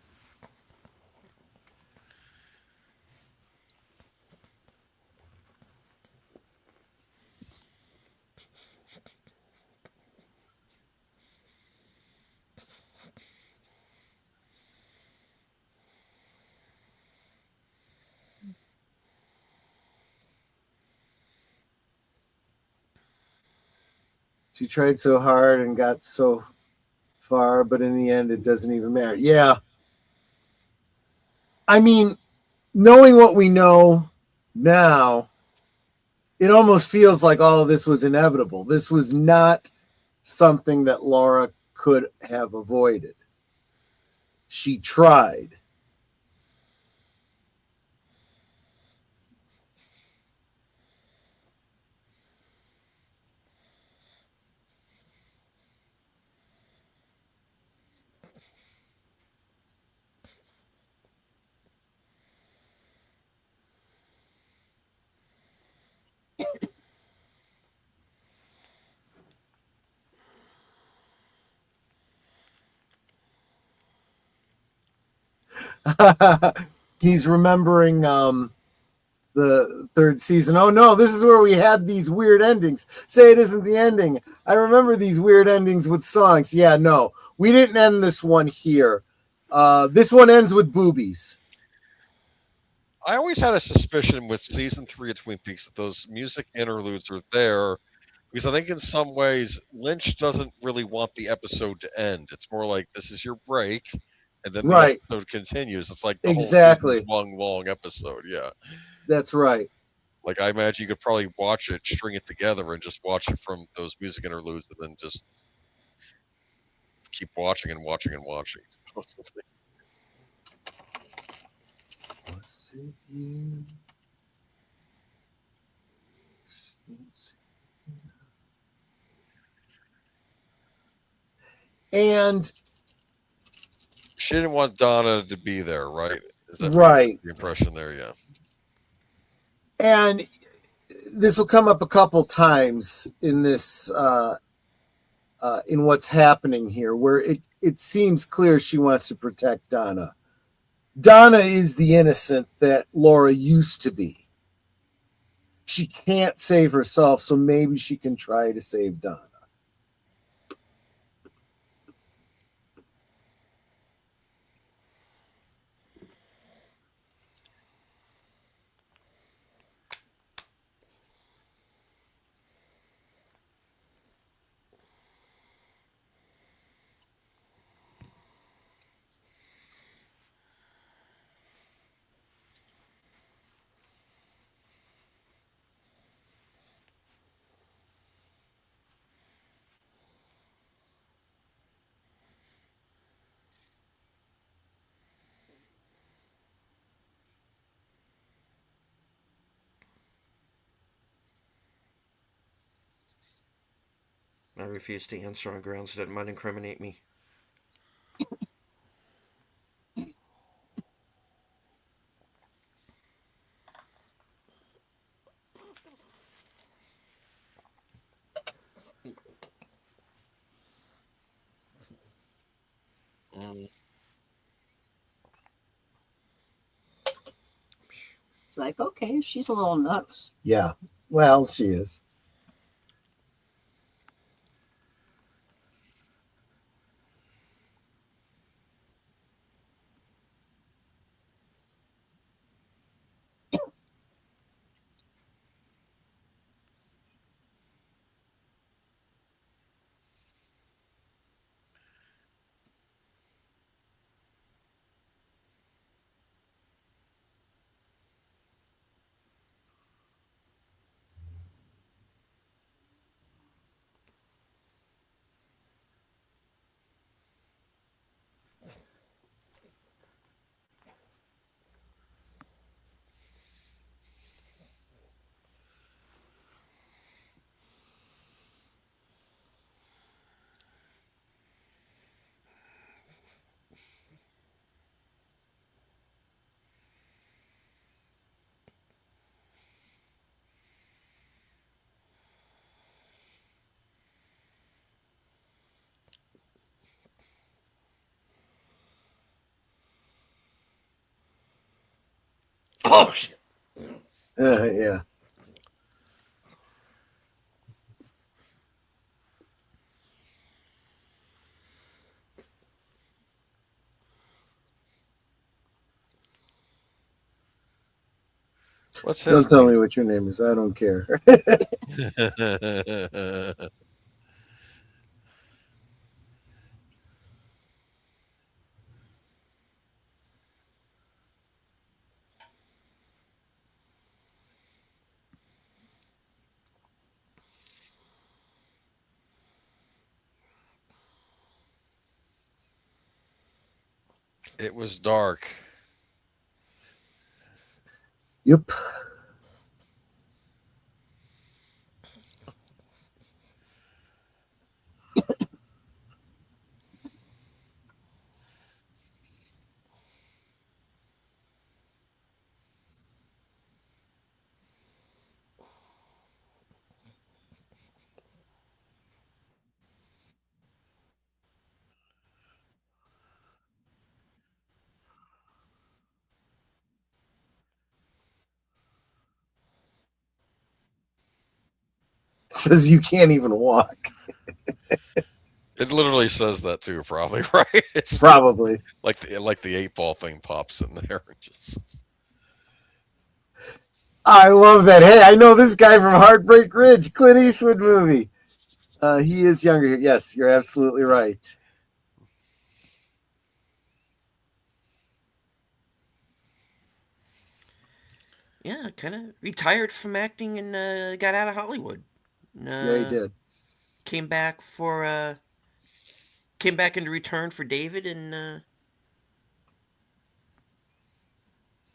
She tried so hard and got so far, but in the end, it doesn't even matter. Yeah. I mean, knowing what we know now, it almost feels like all of this was inevitable. This was not something that Laura could have avoided. She tried. He's remembering the third season. Oh no, this is where we had these weird endings. Say it isn't the ending. I remember these weird endings with songs. Yeah, no, we didn't end this one here. This one ends with boobies.
I always had a suspicion with season 3 of Twin Peaks that those music interludes are there because I think in some ways Lynch doesn't really want the episode to end. It's more like this is your break, and then the
Right.
episode continues. It's like the whole
Exactly.
season's one long episode. Yeah.
That's right.
Like I imagine you could probably watch it, string it together, and just watch it from those music interludes, and then just keep watching and watching and watching.
Was it you? And
She didn't want Donna to be there, right? Is that
right.
the impression there? Yeah.
And this will come up a couple times in this in what's happening here, where it seems clear she wants to protect Donna. Donna is the innocent that Laura used to be. She can't save herself, so maybe she can try to save Donna.
I refuse to answer on grounds that might incriminate me.
Mm.
It's like, okay, she's a little nuts.
Yeah, well, she is.
Oh shit!
Yeah.
What's his
Don't tell me
name?
what your name is. I don't care.
It was dark.
Yep. Says you can't even walk.
It literally says that too, probably, right? It's
Probably.
like the 8 ball thing pops in there and just
I love that. Hey, I know this guy from Heartbreak Ridge, Clint Eastwood movie. He is younger. Yes, you're absolutely right.
Yeah, kind of retired from acting and got out of Hollywood.
Yeah, he
Uh,
did.
came back for came back into return for David and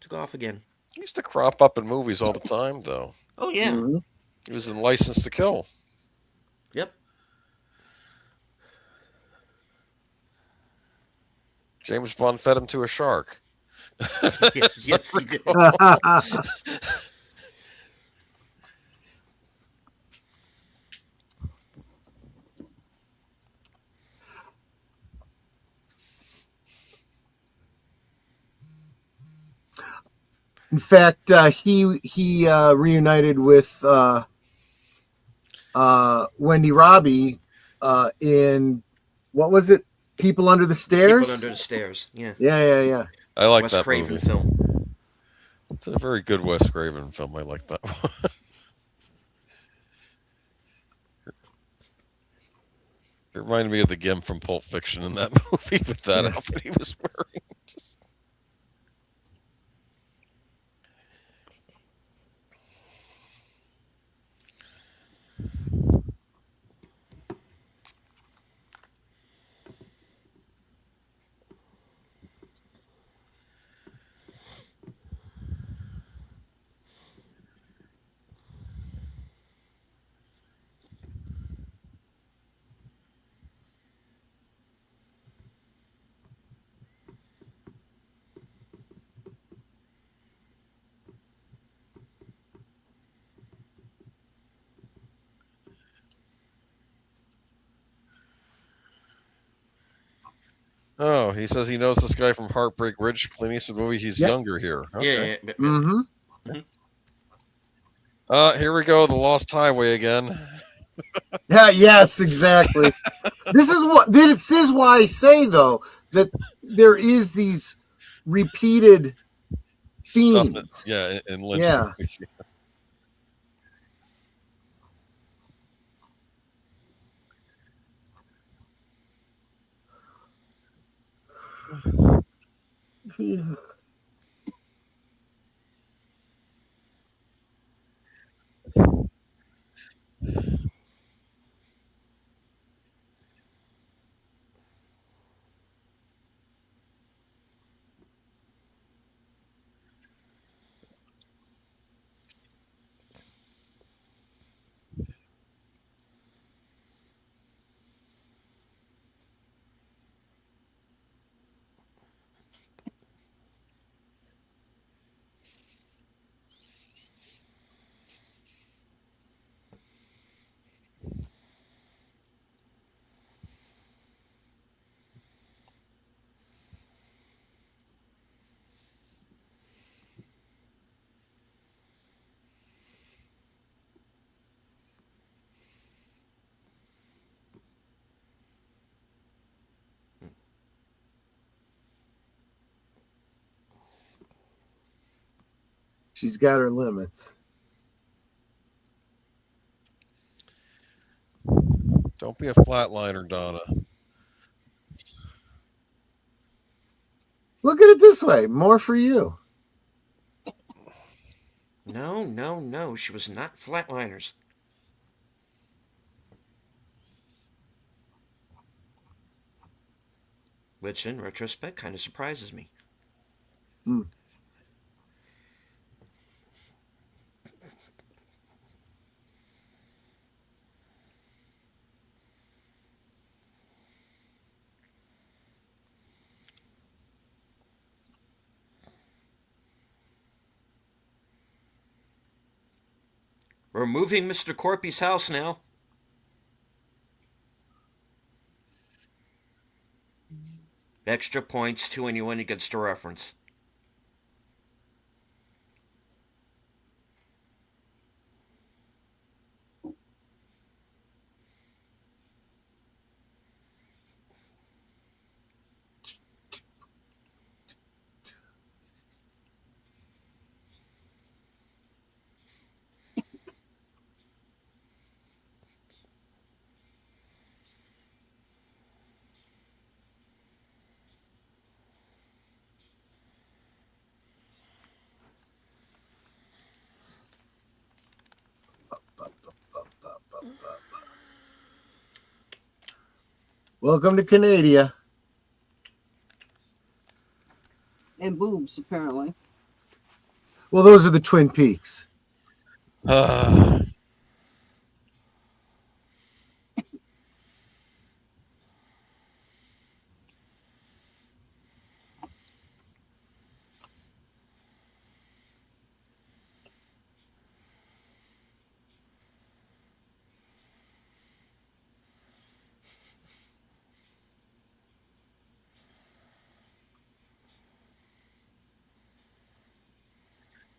took off again.
he used to crop up in movies all the time, though.
Oh yeah,
Mm-hmm.
He was in License to Kill.
yep.
James Bond fed him to a shark.
Yes,
As I
yes, he did.
recall.
In fact, he reunited with Wendy Robbie in what was it? People Under the
People
Stairs.
Under the Stairs. Yeah,
Yeah.
I like
Wes
that
Craven
movie.
film.
It's a very good Wes Craven film. I like that one. It reminded me of the Gim from Pulp Fiction in that movie with that
Yeah.
outfit he was wearing. Oh, he says he knows this guy from Heartbreak Ridge, Clint Eastwood movie. He's
Yep.
younger here.
Yeah,
Okay.
yeah, yeah, yeah.
Mm-hmm.
Here we go. The Lost Highway again.
Yeah. Yes. Exactly. This is why I say though that there is these repeated
Stuff that,
themes.
yeah, in Lynch
Yeah.
movies.
She's got her limits.
Don't be a flatliner, Donna.
Look at it this way, more for you.
No, no, no. She was not flatliners. Which, in retrospect, kind of surprises me.
Hmm.
We're moving Mr. Corpy's house now. Extra points to anyone who gets the reference.
Welcome to Canada.
And boobs, apparently.
Well, those are the Twin Peaks.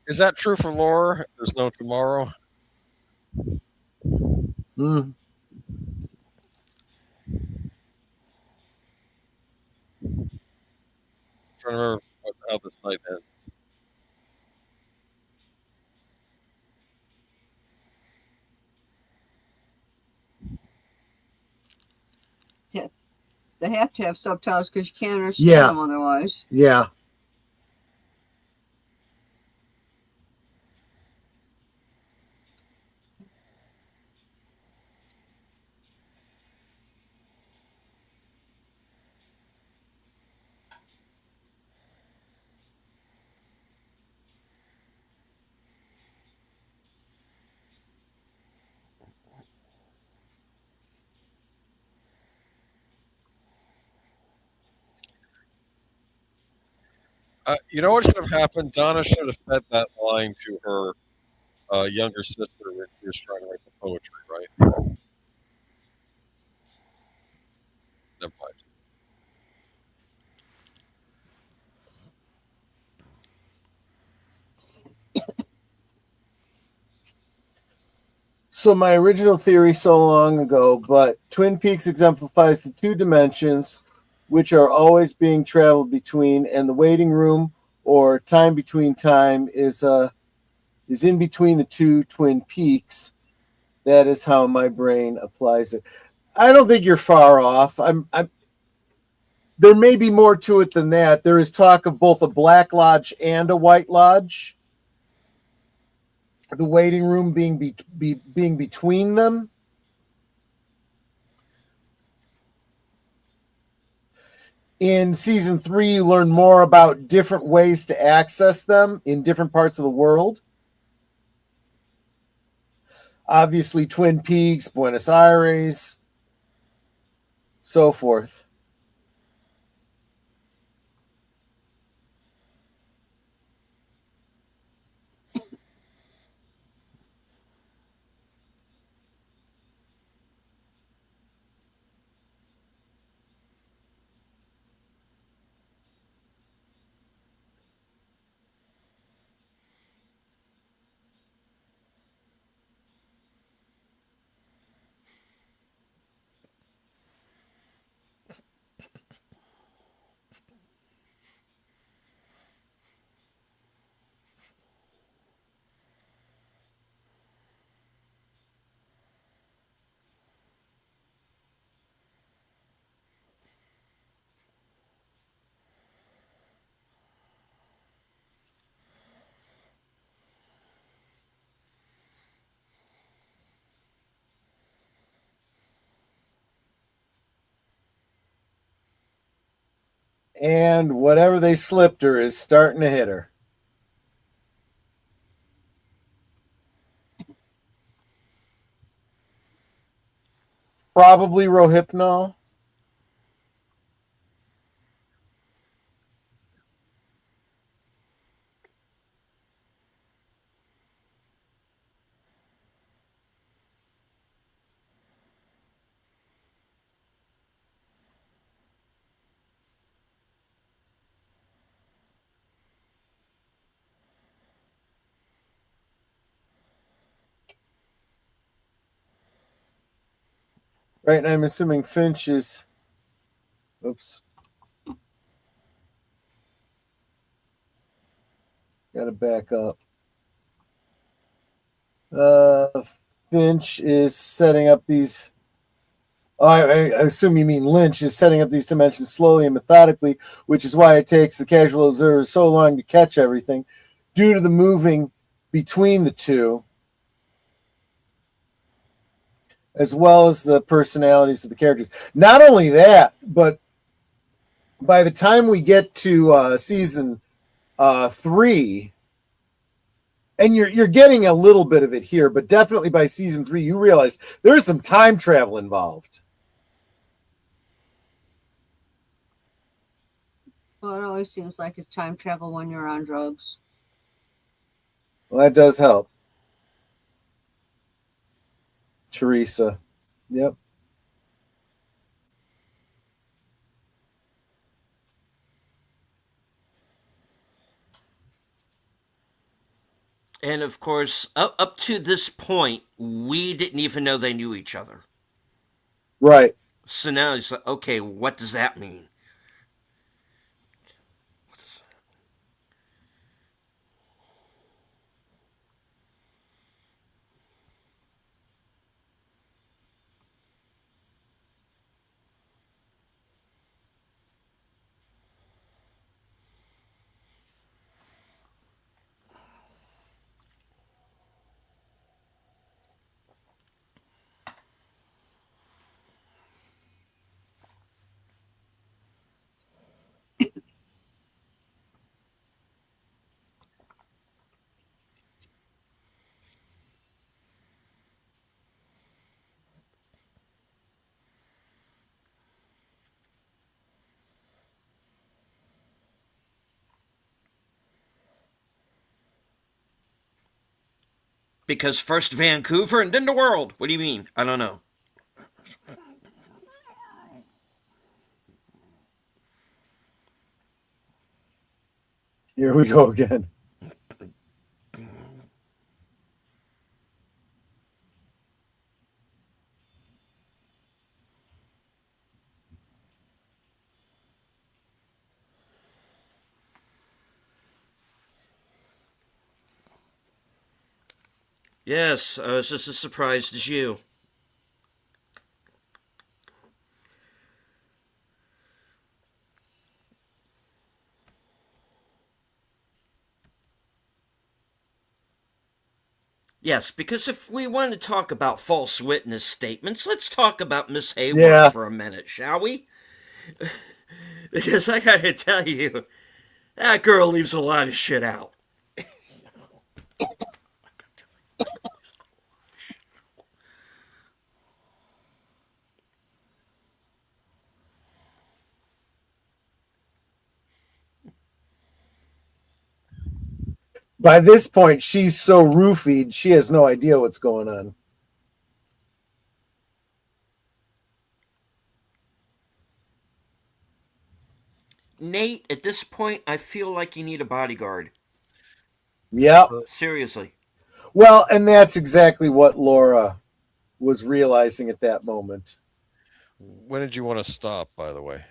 Is that true for Laura? There's no tomorrow.
Hmm.
I'm trying to remember how this night ends.
They have to have subtitles because you can't understand
Yeah.
them otherwise.
Yeah.
You know what should have happened? Donna should have fed that line to her younger sister when she was trying to write the poetry, right? Never mind.
So my original theory so long ago, but Twin Peaks exemplifies the two dimensions which are always being traveled between, and the waiting room or time between time is in between the two Twin Peaks. That is how my brain applies it. I don't think you're far off. I'm there may be more to it than that. There is talk of both a Black Lodge and a White Lodge. The waiting room being between them. In season 3, you learn more about different ways to access them in different parts of the world. Obviously, Twin Peaks, Buenos Aires, so forth. And whatever they slipped her is starting to hit her. Probably Rohypnol. Right, and I'm assuming Finch is. Oops. Got to back up. Finch is setting up these. Oh, I assume you mean Lynch is setting up these dimensions slowly and methodically, which is why it takes the casual observer so long to catch everything, due to the moving between the two, as well as the personalities of the characters. Not only that, but by the time we get to season 3, and you're getting a little bit of it here, but definitely by season 3, you realize there's some time travel involved.
Well, it always seems like it's time travel when you're on drugs.
Well, that does help. Teresa. Yep.
And of course, up to this point, we didn't even know they knew each other.
Right.
So now it's like, okay, what does that mean? Because first Vancouver and then the world. What do you mean? I don't know.
Here we go again.
Yes, I was just as surprised as you. Yes, because if we want to talk about false witness statements, let's talk about Miss Hayward
Yeah.
for a minute, shall we? Because I gotta tell you, that girl leaves a lot of shit out.
By this point, she's so roofied, she has no idea what's going on.
Nate, at this point, I feel like you need a bodyguard.
Yep.
Seriously.
Well, and that's exactly what Laura was realizing at that moment.
When did you want to stop, by the way?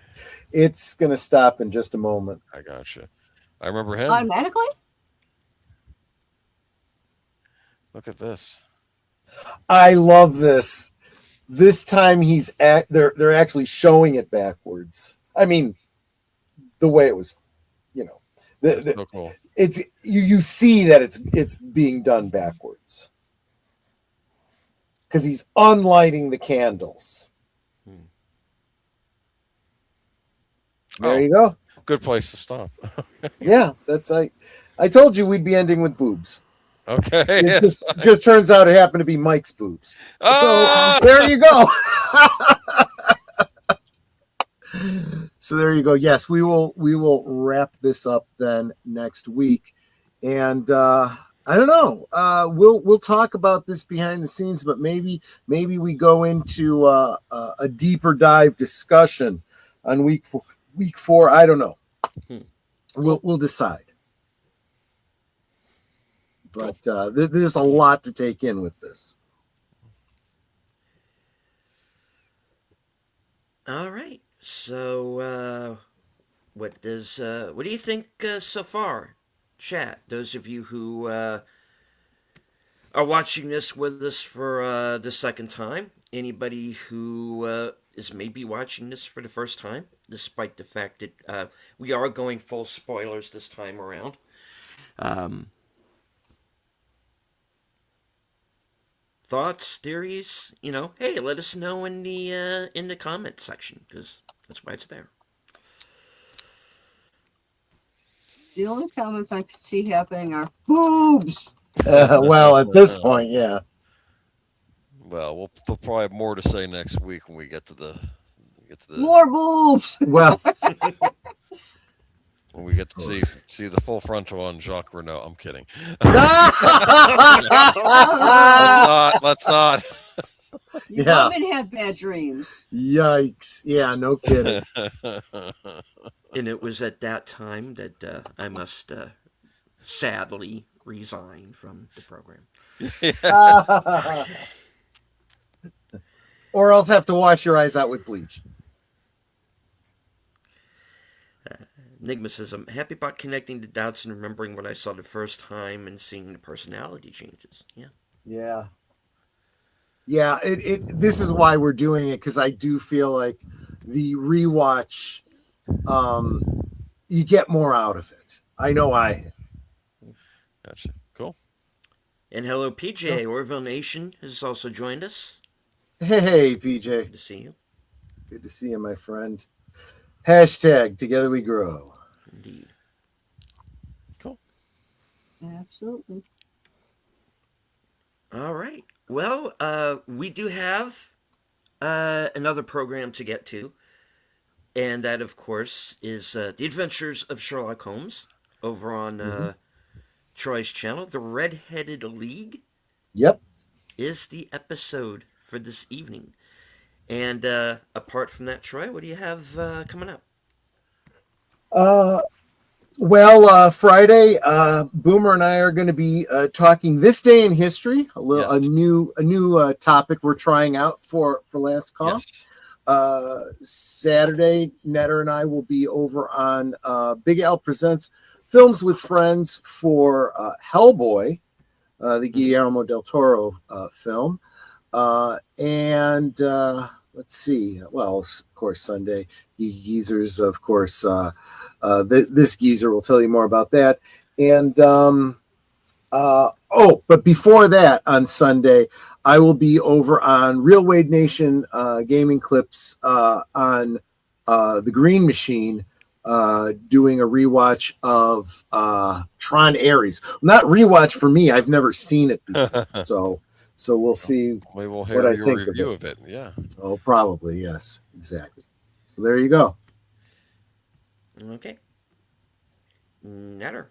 It's going to stop in just a moment.
I gotcha. I remember him.
Automatically?
Look at this.
I love this. This time they're actually showing it backwards. I mean, the way it was,
So cool.
it's you see that it's being done backwards because he's unlighting the candles. There you go.
good place to stop.
Yeah, that's I told you we'd be ending with boobs.
Okay.
It just turns out it happened to be Mike's boobs.
Ah!
So there you go. So there you go. Yes, we will wrap this up then next week, and I don't know. We'll talk about this behind the scenes, but maybe we go into a deeper dive discussion on week 4. I don't know. We'll decide. But there's a lot to take in with this.
All right. So, what do you think so far, chat? Those of you who are watching this with us for the second time, anybody who is maybe watching this for the first time, despite the fact that we are going full spoilers this time around. Thoughts, theories, hey, let us know in the comment section, because that's why it's there.
The only comments I can see happening are boobs.
Well, at this point, yeah.
Well, we'll probably have more to say next week when we get to the
More boobs.
Well,
when we get to see the full frontal on Jacques Renault. I'm kidding. Let's not.
You
Yeah.
women have bad dreams.
Yikes! Yeah, no kidding.
And it was at that time that I must sadly resign from the program.
Or else have to wash your eyes out with bleach.
Enigma says, I'm happy about connecting the dots and remembering what I saw the first time and seeing the personality changes. Yeah.
Yeah. This is why we're doing it, because I do feel like the rewatch, you get more out of it. I know I.
Gotcha. Cool.
And hello, PJ. Orville Nation has also joined us.
Hey, PJ.
Good to see you.
Good to see you, my friend. Hashtag Together We Grow.
Indeed.
Cool.
Absolutely.
All right. Well, we do have another program to get to. And that, of course, is The Adventures of Sherlock Holmes over on Troy's channel. The Red-Headed League.
Yep.
Is the episode for this evening. And apart from that, Troy, what do you have coming up?
Well, Friday, Boomer and I are going to be talking this day in history. A new topic we're trying out for last call.
Yes.
Saturday, Netter and I will be over on Big Al Presents Films with Friends for Hellboy, the Guillermo del Toro film. And let's see. Well, of course, Sunday, Geezers, of course. This geezer will tell you more about that. And but before that, on Sunday, I will be over on Real Wade Nation Gaming Clips on the Green Machine, doing a rewatch of Tron Ares. Not rewatch for me. I've never seen it before. So we'll see.
We will hear
what I
your
think
review of it. Yeah.
Oh, probably. Yes, exactly. So there you go.
Okay. Netter.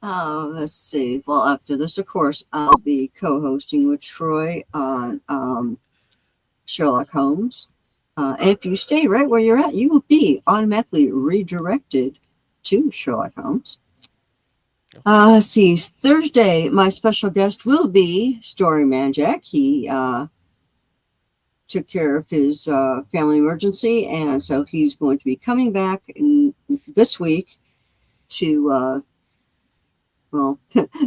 Let's see. Well, after this, of course, I'll be co-hosting with Troy on Sherlock Holmes. And if you stay right where you're at, you will be automatically redirected to Sherlock Holmes. Let's see. Thursday, my special guest will be Storyman Jack. He took care of his family emergency, and so he's going to be coming back this week to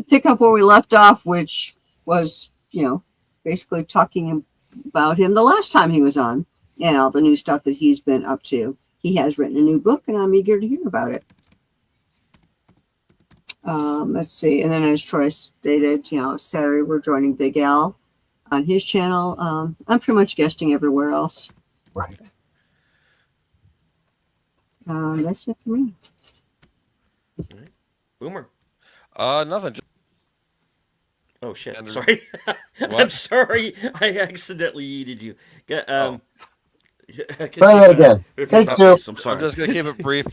pick up where we left off, which was, basically talking about him the last time he was on and all the new stuff that he's been up to. He has written a new book, and I'm eager to hear about it. Let's see. And then as Troy stated, Saturday we're joining Big Al on his channel. I'm pretty much guesting everywhere else.
Right.
That's it for me.
All right. Boomer.
Nothing.
Oh shit!
And-
Sorry, I'm
What?
sorry. I accidentally yeeted you.
Oh,
Try that again. Take two.
I'm
I'm
sorry.
just gonna keep it brief.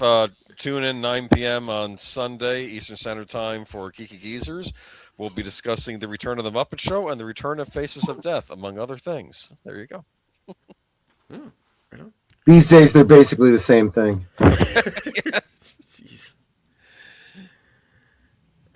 Tune in 9 p.m. on Sunday Eastern Standard Time for Geeky Geezers. We'll be discussing the return of the Muppet Show and the return of Faces of Death, among other things. There you go.
Oh, right on.
These days, they're basically the same thing.
Jeez.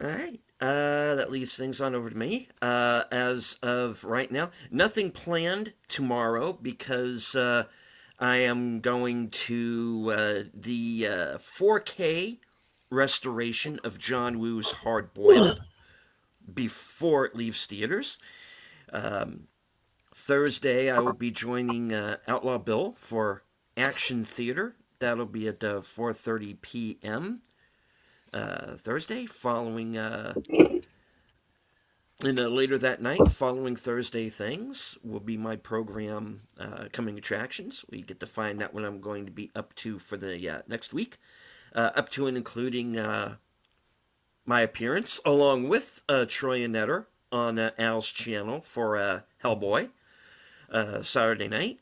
All right. That leads things on over to me. As of right now, nothing planned tomorrow because I am going to the 4K restoration of John Woo's Hard Boiled before it leaves theaters. Thursday, I will be joining Outlaw Bill for Action Theater. That'll be at 4:30 p.m. Thursday, following and later that night, following Thursday Things, will be my program, Coming Attractions. We get to find out what I'm going to be up to for the next week, up to and including my appearance, along with Troy and Netter on Al's channel for Hellboy, Saturday night.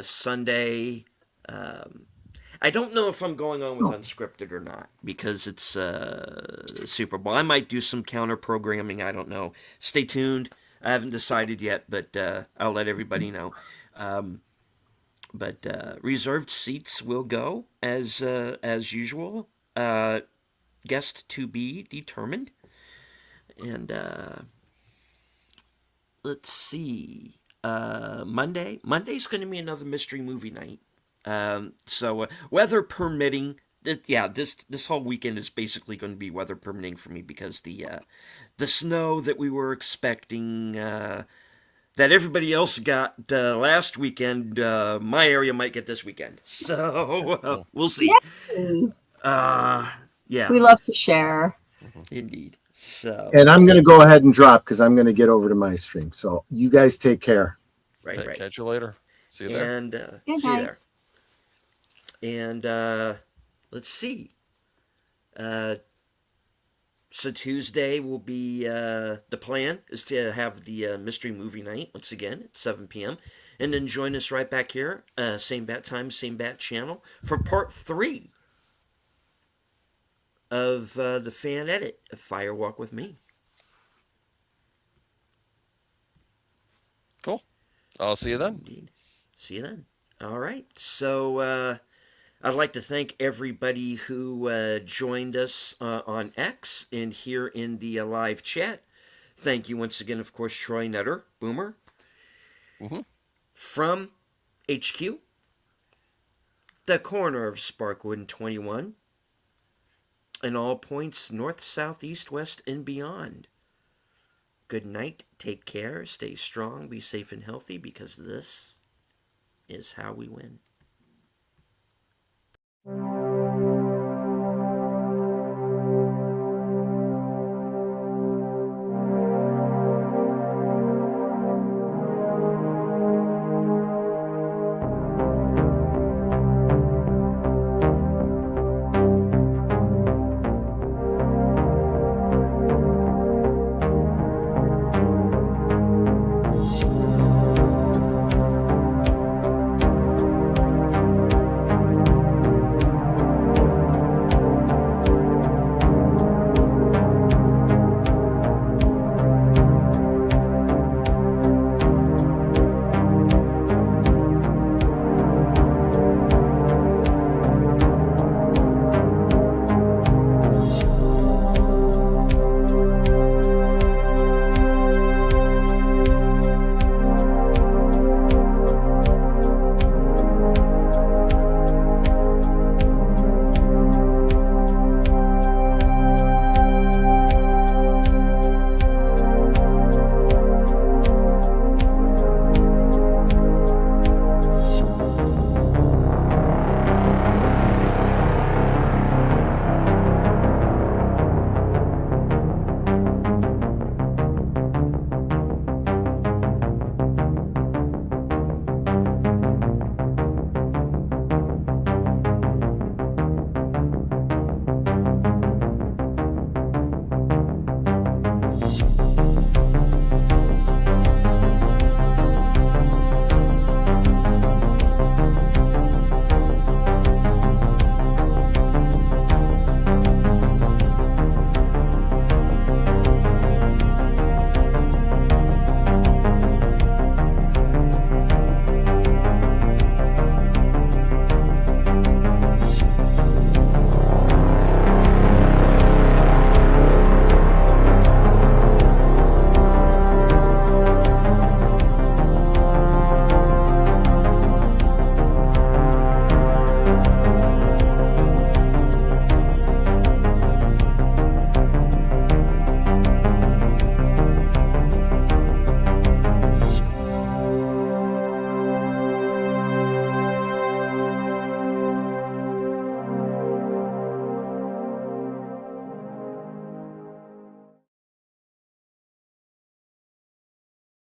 Sunday, I don't know if I'm going on with unscripted or not because it's Super Bowl. I might do some counter programming. I don't know. Stay tuned. I haven't decided yet, but I'll let everybody know. But reserved seats will go as usual. Guest to be determined. And let's see. Monday's going to be another mystery movie night. So weather permitting, this whole weekend is basically going to be weather permitting for me because the snow that we were expecting, that everybody else got last weekend, my area might get this weekend. So we'll see. Yeah,
We love to share.
indeed. So
And I'm going to go ahead and drop because I'm going to get over to my stream. So you guys take care.
right.
Catch you later. See you there.
And
Good
see you
night.
there. And let's see. So Tuesday will be the plan is to have the mystery movie night once again at 7 p.m. and then join us right back here, same bat time, same bat channel for part 3 of the fan edit of Firewalk with Me.
Cool. I'll see you then.
Indeed. See you then. All right. So I'd like to thank everybody who joined us on X and here in the live chat. Thank you once again, of course, Troy Nutter, Boomer, from HQ, the corner of Sparkwood and 21, and all points north, south, east, west, and beyond. Good night, take care, stay strong, be safe and healthy, because this is how we win.